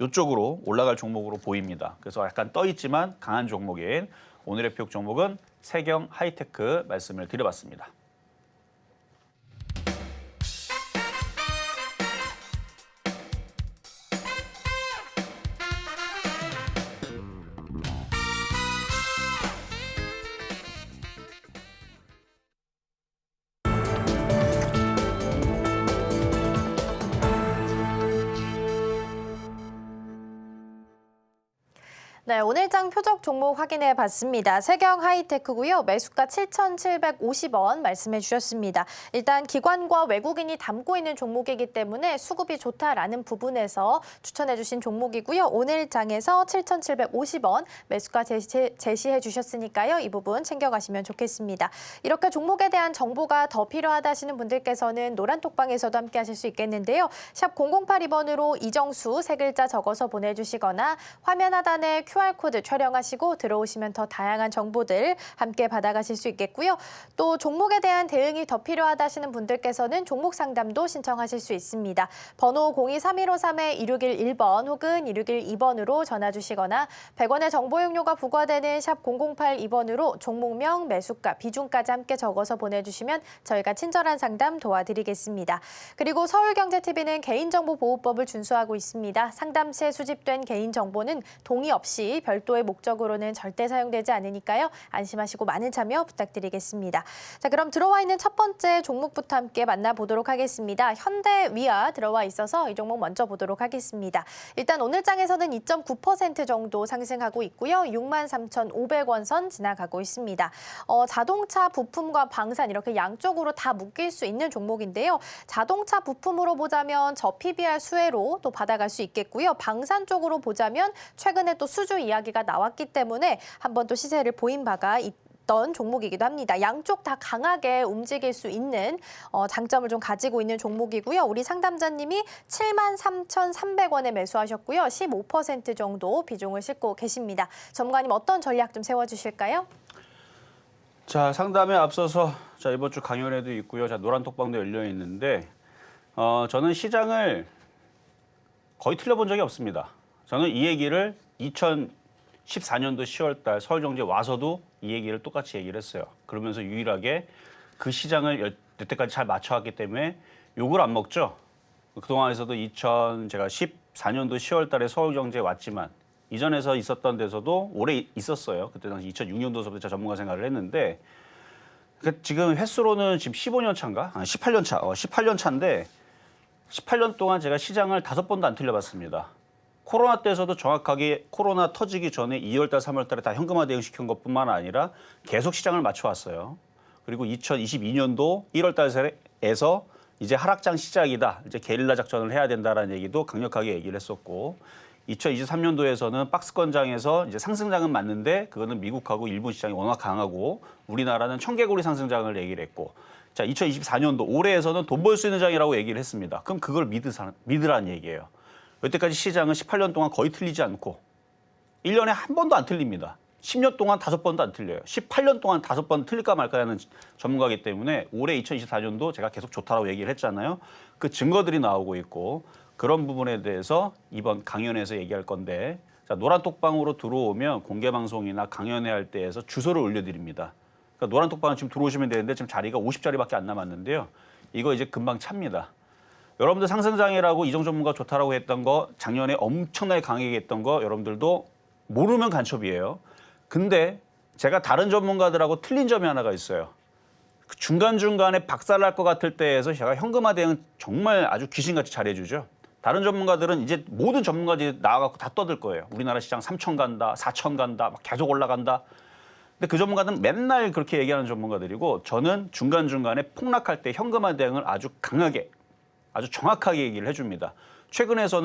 이쪽으로 올라갈 종목으로 보입니다. 그래서 약간 떠있지만 강한 종목인 오늘의 표 종목은 세경 하이테크 말씀을 드려봤습니다. 네, 오늘장 표적 종목 확인해 봤습니다. 세경 하이테크고요. 매수가 7,750원 말씀해 주셨습니다. 일단 기관과 외국인이 담고 있는 종목이기 때문에 수급이 좋다라는 부분에서 추천해 주신 종목이고요. 오늘장에서 7,750원 매수가 제시해 주셨으니까요. 이 부분 챙겨가시면 좋겠습니다. 이렇게 종목에 대한 정보가 더 필요하다 하시는 분들께서는 노란톡방에서도 함께 하실 수 있겠는데요. 샵 0082번으로 이정수 세 글자 적어서 보내주시거나 화면 하단에 QR코드 촬영하시고 들어오시면 더 다양한 정보들 함께 받아가실 수 있겠고요. 또 종목에 대한 대응이 더 필요하다 하시는 분들께서는 종목 상담도 신청하실 수 있습니다. 번호 023153-2611번 혹은 2612번으로 전화 주시거나 100원의 정보 용료가 부과되는 샵 0082번으로 종목명, 매수가, 비중까지 함께 적어서 보내주시면 저희가 친절한 상담 도와드리겠습니다. 그리고 서울경제TV는 개인정보보호법을 준수하고 있습니다. 상담 시 수집된 개인정보는 동의 없이 별도의 목적으로는 절대 사용되지 않으니까요. 안심하시고 많은 참여 부탁드리겠습니다. 자, 그럼 들어와 있는 첫 번째 종목부터 함께 만나보도록 하겠습니다. 현대위아 들어와 있어서 이 종목 먼저 보도록 하겠습니다. 일단 오늘장에서는 2.9% 정도 상승하고 있고요. 63,500원 선 지나가고 있습니다. 자동차 부품과 방산 이렇게 양쪽으로 다 묶일 수 있는 종목인데요. 자동차 부품으로 보자면 저 PBR 수혜로 또 받아갈 수 있겠고요. 방산 쪽으로 보자면 최근에 또 수주 이야기가 나왔기 때문에 한번 또 시세를 보인 바가 있던 종목이기도 합니다. 양쪽 다 강하게 움직일 수 있는 장점을 좀 가지고 있는 종목이고요. 우리 상담자님이 73,300원에 매수하셨고요. 15% 정도 비중을 싣고 계십니다. 전문가님 어떤 전략 좀 세워주실까요? 자, 상담에 앞서서 자, 이번 주 강연회도 있고요. 자, 노란톡방도 열려 있는데 저는 시장을 거의 틀려본 적이 없습니다. 저는 이 얘기를 2014년도 10월 달 서울경제 와서도 이 얘기를 똑같이 얘기를 했어요. 그러면서 유일하게 그 시장을 여태까지 잘 맞춰왔기 때문에 욕을 안 먹죠. 그동안에서도 제가 14년도 10월 달에 서울경제 왔지만 이전에서 있었던 데서도 오래 있었어요. 그때 당시 2006년도서부터 제가 전문가 생활을 했는데 지금 횟수로는 지금 15년 차인가? 18년 차. 18년 차인데 18년 동안 제가 시장을 5번도 안 틀려봤습니다. 코로나 때에서도 정확하게 코로나 터지기 전에 2월 달, 3월 달에 다 현금화 대응시킨 것뿐만 아니라 계속 시장을 맞춰왔어요. 그리고 2022년도 1월 달에서 이제 하락장 시작이다. 이제 게릴라 작전을 해야 된다라는 얘기도 강력하게 얘기를 했었고 2023년도에서는 박스권장에서 이제 상승장은 맞는데 그거는 미국하고 일본 시장이 워낙 강하고 우리나라는 청개구리 상승장을 얘기를 했고 자 2024년도 올해에서는 돈 벌 수 있는 장이라고 얘기를 했습니다. 그럼 그걸 믿으라는 얘기예요. 여태까지 시장은 18년 동안 거의 틀리지 않고 1년에 한 번도 안 틀립니다. 10년 동안 5번도 안 틀려요. 18년 동안 5번 틀릴까 말까 하는 전문가이기 때문에 올해 2024년도 제가 계속 좋다라고 얘기를 했잖아요. 그 증거들이 나오고 있고 그런 부분에 대해서 이번 강연에서 얘기할 건데 자, 노란톡방으로 들어오면 공개방송이나 강연회 할 때에서 주소를 올려드립니다. 그러니까 노란톡방은 지금 들어오시면 되는데 지금 자리가 50자리밖에 안 남았는데요. 이거 이제 금방 찹니다. 여러분들 상승장이라고 이정 전문가 좋다라고 했던 거 작년에 엄청나게 강하게 했던 거 여러분들도 모르면 간첩이에요. 근데 제가 다른 전문가들하고 틀린 점이 하나가 있어요. 중간중간에 박살날 것 같을 때에서 제가 현금화 대응 정말 아주 귀신같이 잘해주죠. 다른 전문가들은 이제 모든 전문가들이 나와갖고 다 떠들 거예요. 우리나라 시장 3천 간다, 4천 간다, 막 계속 올라간다. 근데 그 전문가들은 맨날 그렇게 얘기하는 전문가들이고 저는 중간중간에 폭락할 때 현금화 대응을 아주 강하게 아주 정확하게 얘기를 해줍니다.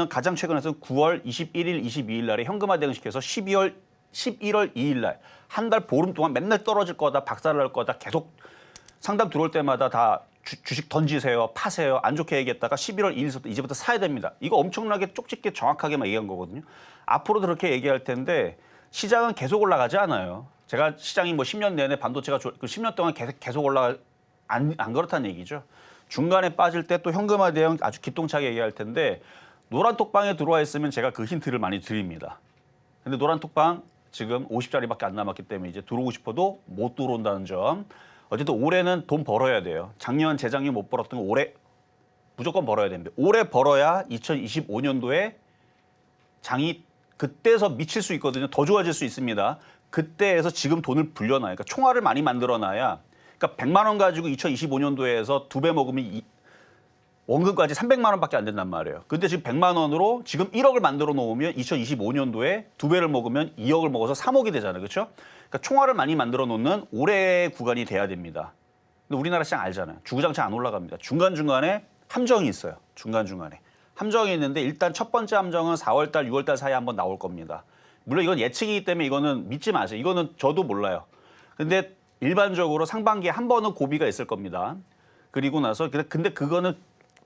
가장 최근에서는 9월 21일, 22일 날에 현금화 대응시켜서 11월 2일 날 한 달 보름 동안 맨날 떨어질 거다, 박살날 거다 계속 상담 들어올 때마다 다 주식 던지세요, 파세요, 안 좋게 얘기했다가 11월 2일부터 이제부터 사야 됩니다. 이거 엄청나게 쪽집게 정확하게만 얘기한 거거든요. 앞으로도 그렇게 얘기할 텐데 시장은 계속 올라가지 않아요. 제가 시장이 뭐 10년 내내 반도체가 10년 동안 계속 안 그렇다는 얘기죠. 중간에 빠질 때 또 현금화 대응 아주 기똥차게 얘기할 텐데 노란톡방에 들어와 있으면 제가 그 힌트를 많이 드립니다. 근데 노란톡방 지금 50자리밖에 안 남았기 때문에 이제 들어오고 싶어도 못 들어온다는 점. 어쨌든 올해는 돈 벌어야 돼요. 작년, 재작년 못 벌었던 거 올해 무조건 벌어야 됩니다. 올해 벌어야 2025년도에 장이 그때서 미칠 수 있거든요. 더 좋아질 수 있습니다. 그때에서 지금 돈을 불려놔요. 그러니까 총알을 많이 만들어놔야 그러니까 100만 원 가지고 2025년도에서 2배 먹으면 원금까지 300만 원밖에 안 된단 말이에요. 근데 지금 100만 원으로 지금 1억을 만들어 놓으면 2025년도에 2배를 먹으면 2억을 먹어서 3억이 되잖아요. 그렇죠? 그러니까 총알을 많이 만들어 놓는 올해 구간이 돼야 됩니다. 근데 우리나라 시장 알잖아요. 주구장창 안 올라갑니다. 중간중간에 함정이 있어요. 중간중간에. 함정이 있는데 일단 첫 번째 함정은 4월 달, 6월 달 사이에 한번 나올 겁니다. 물론 이건 예측이기 때문에 이거는 믿지 마세요. 이거는 저도 몰라요. 근데 일반적으로 상반기에 한 번은 고비가 있을 겁니다. 그리고 나서 근데 그거는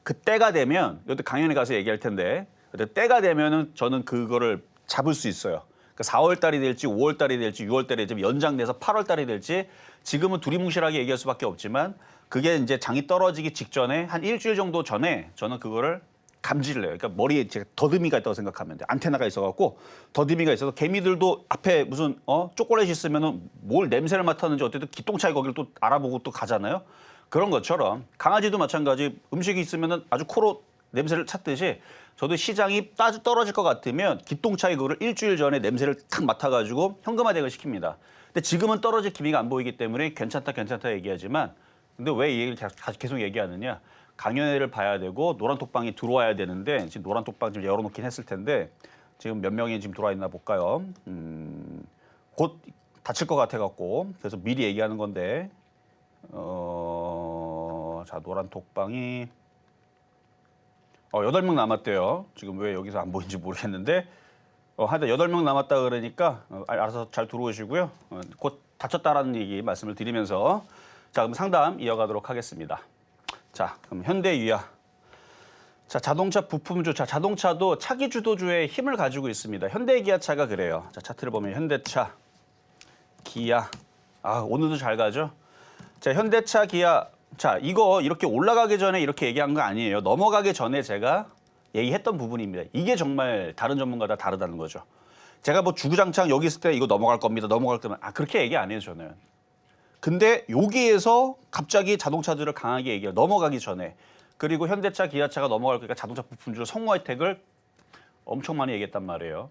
그때가 되면 이것도 강연에 가서 얘기할 텐데 때가 되면은 저는 그거를 잡을 수 있어요. 그러니까 4월 달이 될지 5월 달이 될지 6월 달이 좀 연장돼서 8월 달이 될지 지금은 두리뭉실하게 얘기할 수밖에 없지만 그게 이제 장이 떨어지기 직전에 한 일주일 정도 전에 저는 그거를 감지를 해요. 그러니까 머리에 제가 더듬이가 있다고 생각하면 돼. 안테나가 있어갖고 더듬이가 있어서 개미들도 앞에 무슨 초콜릿이 있으면은 뭘 냄새를 맡았는지 어쨌든 기똥차게 거기를 또 알아보고 또 가잖아요. 그런 것처럼 강아지도 마찬가지 음식이 있으면은 아주 코로 냄새를 찾듯이 저도 시장이 따주 떨어질 것 같으면 기똥차게 그거를 일주일 전에 냄새를 탁 맡아가지고 현금화되게 시킵니다. 근데 지금은 떨어질 기미가 안 보이기 때문에 괜찮다 얘기하지만 근데 왜 이 얘기를 계속 얘기하느냐? 강연회를 봐야 되고 노란 톡방이 들어와야 되는데 지금 노란 톡방 좀 열어놓긴 했을 텐데 지금 몇 명이 지금 들어와 있나 볼까요? 곧 닫힐 것 같아갖고 그래서 미리 얘기하는 건데 자 노란 톡방이 8명 남았대요. 지금 왜 여기서 안 보이는지 모르겠는데 하여튼 8명 남았다 그러니까 알아서 잘 들어오시고요. 곧 닫혔다라는 얘기 말씀을 드리면서 자 그럼 상담 이어가도록 하겠습니다. 자, 그럼 현대유야. 자, 자동차 부품주. 자, 자동차도 차기 주도주의 힘을 가지고 있습니다. 현대기아차가 그래요. 자, 차트를 보면 현대차, 기아. 아, 오늘도 잘 가죠? 자, 현대차, 기아. 자, 이거 이렇게 올라가기 전에 이렇게 얘기한 거 아니에요. 넘어가기 전에 제가 얘기했던 부분입니다. 이게 정말 다른 전문가다 다르다는 거죠. 제가 뭐 주구장창 여기 있을 때 이거 넘어갈 겁니다. 넘어갈 거면 그렇게 얘기 안 해요, 저는. 근데 여기에서 갑자기 자동차들을 강하게 얘기해요. 넘어가기 전에. 그리고 현대차, 기아차가 넘어갈 거니까 자동차 부품주로 성호 혜택을 엄청 많이 얘기했단 말이에요.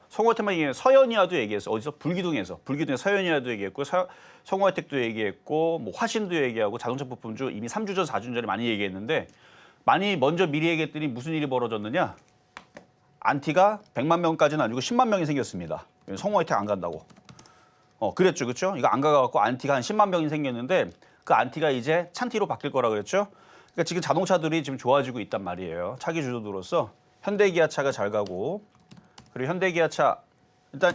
성호 혜택만 얘기해요. 서현이와도 얘기했어. 어디서? 불기둥에서 서현이와도 얘기했고 성호 혜택도 얘기했고 뭐 화신도 얘기하고 자동차 부품주 이미 3주 전, 4주 전에 많이 얘기했는데 많이 먼저 미리 얘기했더니 무슨 일이 벌어졌느냐? 안티가 100만 명까지는 아니고 10만 명이 생겼습니다. 성호 혜택 안 간다고. 그랬죠, 그렇죠? 이거 안 가갖고 안티가 한 10만 명이 생겼는데 그 안티가 이제 찬티로 바뀔 거라 그랬죠? 그러니까 지금 자동차들이 지금 좋아지고 있단 말이에요. 차기 주도주로서 현대기아차가 잘 가고 그리고 현대기아차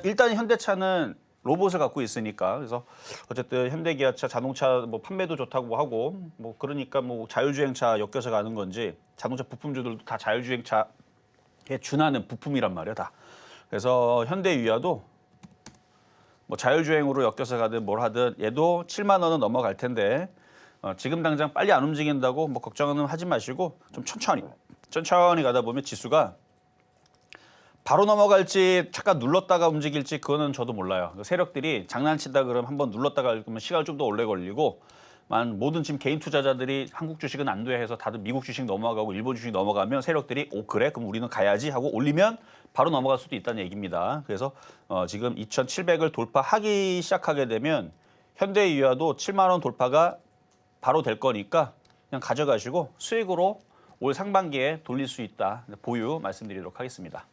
일단 현대차는 로봇을 갖고 있으니까 그래서 어쨌든 현대기아차 자동차 뭐 판매도 좋다고 하고 뭐 그러니까 뭐 자율주행차 엮여서 가는 건지 자동차 부품주들도 다 자율주행차에 준하는 부품이란 말이야 다. 그래서 현대유야도 뭐 자율주행으로 엮여서 가든 뭘 하든 얘도 7만 원은 넘어갈 텐데 지금 당장 빨리 안 움직인다고 뭐 걱정은 하지 마시고 좀 천천히 가다 보면 지수가 바로 넘어갈지 잠깐 눌렀다가 움직일지 그거는 저도 몰라요. 세력들이 장난친다 그러면 한번 눌렀다가 그러면 시간을 좀 더 오래 걸리고 모든 지금 개인 투자자들이 한국 주식은 안 돼 해서 다들 미국 주식 넘어가고 일본 주식 넘어가면 세력들이 그래 그럼 우리는 가야지 하고 올리면 바로 넘어갈 수도 있다는 얘기입니다. 그래서 지금 2,700을 돌파하기 시작하게 되면 현대유야도 7만 원 돌파가 바로 될 거니까 그냥 가져가시고 수익으로 올 상반기에 돌릴 수 있다. 보유 말씀드리도록 하겠습니다.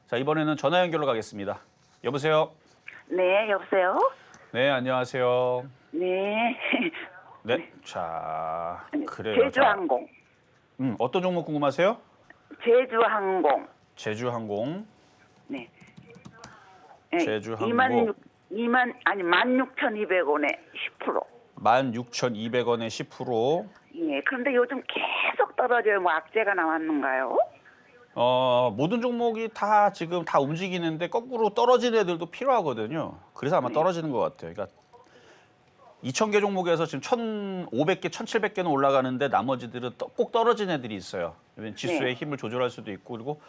자 이번에는 전화 연결로 가겠습니다. 여보세요? 네, 여보세요? 네, 안녕하세요. 네. 네, 자 그래요. 제주항공. 어떤 종목 궁금하세요? 제주항공. 제주항공. 네. 제주항공. 16,200원에 10%. 16,200원에 10%. 예, 그런데 요즘 계속 떨어져요. 뭐 악재가 나왔는가요? 모든 종목이 다 지금 다 움직이는데 거꾸로 떨어지는 애들도 필요하거든요. 그래서 아마 떨어지는 것 같아요. 그러니까 2,000개 종목에서 지금 1,500개, 1,700개는 올라가는데 나머지들은 꼭 떨어진 애들이 있어요. 지수의 힘을 조절할 수도 있고 그리고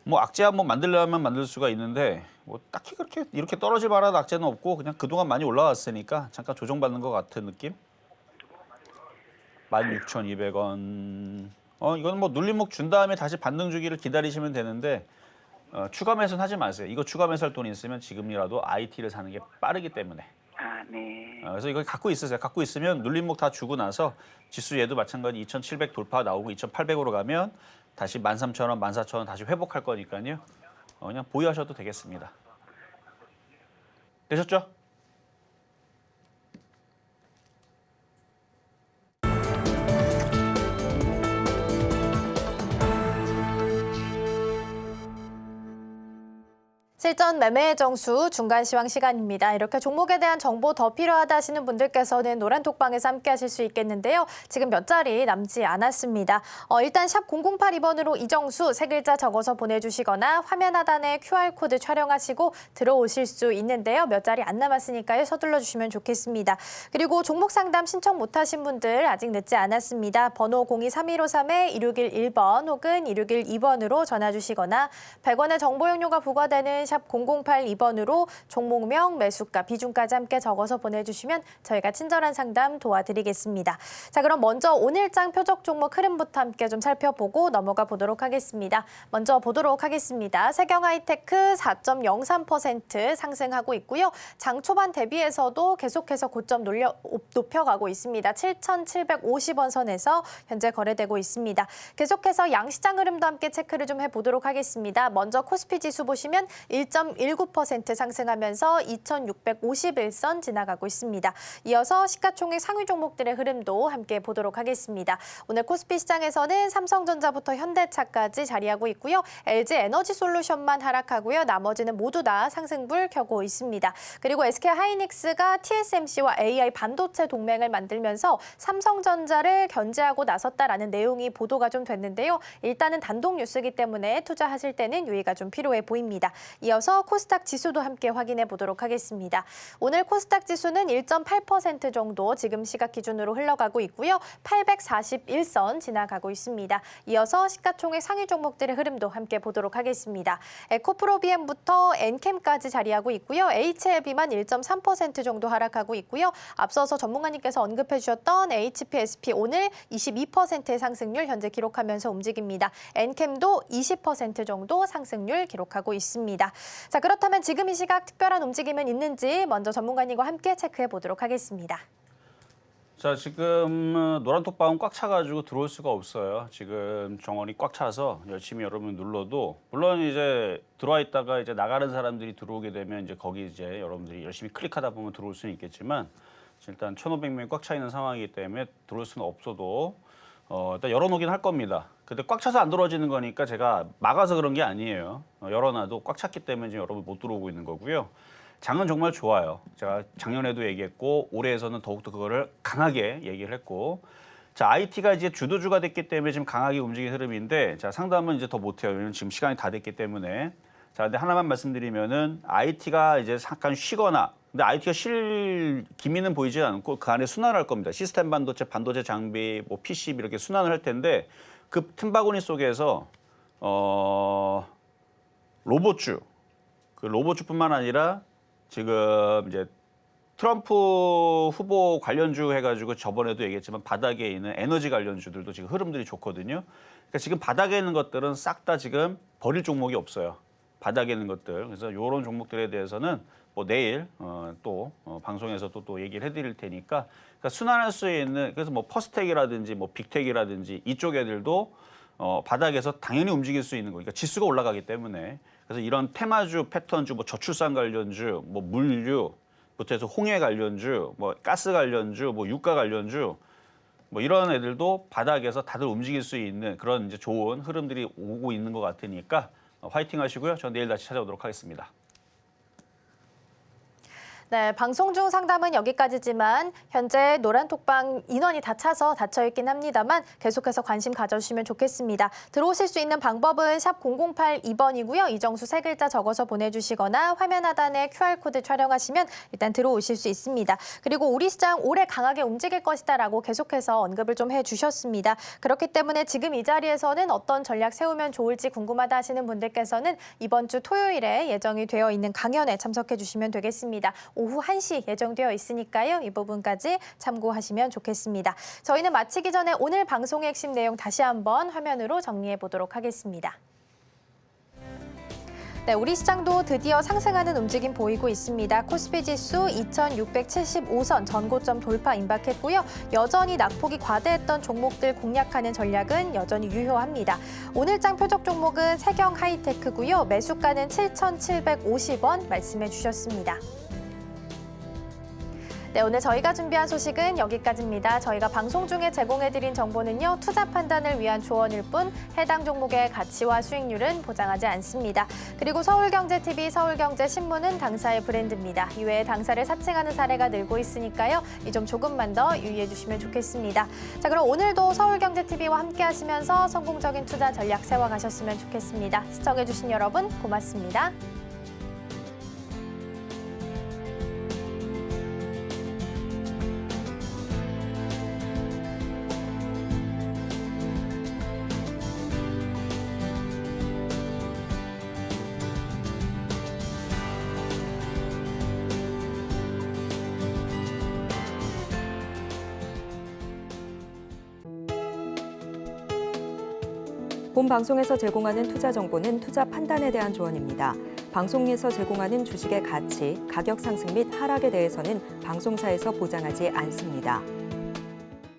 뭐 악재 한번 만들려면 만들 수가 있는데 뭐 딱히 그렇게 이렇게 떨어질 만한 악재는 없고 그냥 그동안 많이 올라왔으니까 잠깐 조정받는 것 같은 느낌? 16,200원. 이건 뭐 눌림목 준 다음에 다시 반등 주기를 기다리시면 되는데 추가 매수는 하지 마세요. 이거 추가 매수할 돈이 있으면 지금이라도 IT를 사는 게 빠르기 때문에. 아, 네. 그래서 이걸 갖고 있으세요. 갖고 있으면 눌림목 다 주고 나서 지수 얘도 마찬가지 2,700 돌파 나오고 2,800으로 가면 다시 13,000원, 14,000원 다시 회복할 거니까요. 그냥 보유하셔도 되겠습니다. 되셨죠? 실전 매매의 정수 중간 시황 시간입니다. 이렇게 종목에 대한 정보 더 필요하다 하시는 분들께서는 노란톡방에서 함께 하실 수 있겠는데요. 지금 몇 자리 남지 않았습니다. 일단 샵 0082번으로 이정수 세 글자 적어서 보내주시거나 화면 하단에 QR코드 촬영하시고 들어오실 수 있는데요. 몇 자리 안 남았으니까요. 서둘러 주시면 좋겠습니다. 그리고 종목 상담 신청 못하신 분들 아직 늦지 않았습니다. 번호 023153-2611번 혹은 2612번으로 전화 주시거나 100원의 정보 용료가 부과되는 샵 0082번으로 종목명, 매수가, 비중까지 함께 적어서 보내주시면 저희가 친절한 상담 도와드리겠습니다. 자, 그럼 먼저 오늘장 표적 종목 흐름부터 함께 좀 살펴보고 넘어가 보도록 하겠습니다. 먼저 보도록 하겠습니다. 세경하이테크 4.03% 상승하고 있고요. 장 초반 대비해서도 계속해서 고점 높여가고 있습니다. 7,750원 선에서 현재 거래되고 있습니다. 계속해서 양시장 흐름도 함께 체크를 좀 해보도록 하겠습니다. 먼저 코스피 지수 보시면 1.19% 상승하면서 2,651선 지나가고 있습니다. 이어서 시가총액 상위 종목들의 흐름도 함께 보도록 하겠습니다. 오늘 코스피 시장에서는 삼성전자부터 현대차까지 자리하고 있고요. LG에너지솔루션만 하락하고요. 나머지는 모두 다 상승불 켜고 있습니다. 그리고 SK하이닉스가 TSMC와 AI 반도체 동맹을 만들면서 삼성전자를 견제하고 나섰다라는 내용이 보도가 좀 됐는데요. 일단은 단독 뉴스이기 때문에 투자하실 때는 유의가 좀 필요해 보입니다. 이어서 코스닥 지수도 함께 확인해 보도록 하겠습니다. 오늘 코스닥 지수는 1.8% 정도 지금 시각 기준으로 흘러가고 있고요. 841선 지나가고 있습니다. 이어서 시가총액 상위 종목들의 흐름도 함께 보도록 하겠습니다. 에코프로비엠부터 엔캠까지 자리하고 있고요. HLB만 1.3% 정도 하락하고 있고요. 앞서서 전문가님께서 언급해 주셨던 HPSP 오늘 22%의 상승률 현재 기록하면서 움직입니다. 엔캠도 20% 정도 상승률 기록하고 있습니다. 자, 그렇다면 지금 이 시각 특별한 움직임은 있는지 먼저 전문가님과 함께 체크해 보도록 하겠습니다. 자, 지금 노란톡방은 꽉 차가지고 들어올 수가 없어요. 지금 정원이 꽉 차서 열심히 여러분 눌러도 물론 이제 들어와 있다가 이제 나가는 사람들이 들어오게 되면 이제 거기 이제 여러분들이 열심히 클릭하다 보면 들어올 수는 있겠지만 일단 1,500명이 꽉 차 있는 상황이기 때문에 들어올 수는 없어도 일단 열어놓긴 할 겁니다. 근데 꽉 차서 안 들어와지는 거니까 제가 막아서 그런 게 아니에요. 열어놔도 꽉 찼기 때문에 지금 여러분 못 들어오고 있는 거고요. 장은 정말 좋아요. 제가 작년에도 얘기했고 올해에서는 더욱더 그거를 강하게 얘기를 했고 자, IT가 이제 주도주가 됐기 때문에 지금 강하게 움직이는 흐름인데 자, 상담은 이제 더 못해요. 왜냐면 지금 시간이 다 됐기 때문에 자, 근데 하나만 말씀드리면은 IT가 이제 잠깐 쉬거나 근데 IT가 쉴 기미는 보이지 않고 그 안에 순환할 겁니다. 시스템 반도체, 반도체 장비, 뭐 PCB 이렇게 순환을 할 텐데 그 틈바구니 속에서 로봇주, 그 로봇주뿐만 아니라 지금 이제 트럼프 후보 관련주 해가지고 저번에도 얘기했지만 바닥에 있는 에너지 관련주들도 지금 흐름들이 좋거든요. 그러니까 지금 바닥에 있는 것들은 싹 다 지금 버릴 종목이 없어요. 바닥에 있는 것들. 그래서 이런 종목들에 대해서는 뭐 내일 또 방송에서 또 얘기를 해드릴 테니까 그러니까 순환할 수 있는 그래서 뭐 퍼스텍이라든지 뭐 빅텍이라든지 이쪽 애들도 바닥에서 당연히 움직일 수 있는 거. 그러니까 지수가 올라가기 때문에 그래서 이런 테마주, 패턴주, 뭐 저출산 관련주, 뭐 물류부터 해서 홍해 관련주, 뭐 가스 관련주, 뭐 유가 관련주 뭐 이런 애들도 바닥에서 다들 움직일 수 있는 그런 이제 좋은 흐름들이 오고 있는 것 같으니까 화이팅 하시고요. 전 내일 다시 찾아오도록 하겠습니다. 네, 방송 중 상담은 여기까지지만 현재 노란톡방 인원이 다 차서 닫혀있긴 합니다만 계속해서 관심 가져주시면 좋겠습니다. 들어오실 수 있는 방법은 샵 0082번이고요. 이정수 세 글자 적어서 보내주시거나 화면 하단에 QR코드 촬영하시면 일단 들어오실 수 있습니다. 그리고 우리 시장 올해 강하게 움직일 것이다라고 계속해서 언급을 좀 해주셨습니다. 그렇기 때문에 지금 이 자리에서는 어떤 전략 세우면 좋을지 궁금하다 하시는 분들께서는 이번 주 토요일에 예정이 되어 있는 강연에 참석해 주시면 되겠습니다. 오후 1시 예정되어 있으니까요. 이 부분까지 참고하시면 좋겠습니다. 저희는 마치기 전에 오늘 방송의 핵심 내용 다시 한번 화면으로 정리해 보도록 하겠습니다. 네, 우리 시장도 드디어 상승하는 움직임 보이고 있습니다. 코스피 지수 2675선 전고점 돌파 임박했고요. 여전히 낙폭이 과대했던 종목들 공략하는 전략은 여전히 유효합니다. 오늘장 표적 종목은 세경 하이테크고요. 매수가는 7,750원 말씀해 주셨습니다. 네, 오늘 저희가 준비한 소식은 여기까지입니다. 저희가 방송 중에 제공해드린 정보는요, 투자 판단을 위한 조언일 뿐 해당 종목의 가치와 수익률은 보장하지 않습니다. 그리고 서울경제TV, 서울경제신문은 당사의 브랜드입니다. 이외에 당사를 사칭하는 사례가 늘고 있으니까요, 이 점 조금만 더 유의해 주시면 좋겠습니다. 자, 그럼 오늘도 서울경제TV와 함께 하시면서 성공적인 투자 전략 세워가셨으면 좋겠습니다. 시청해주신 여러분 고맙습니다. 본 방송에서 제공하는 투자 정보는 투자 판단에 대한 조언입니다. 방송에서 제공하는 주식의 가치, 가격 상승 및 하락에 대해서는 방송사에서 보장하지 않습니다.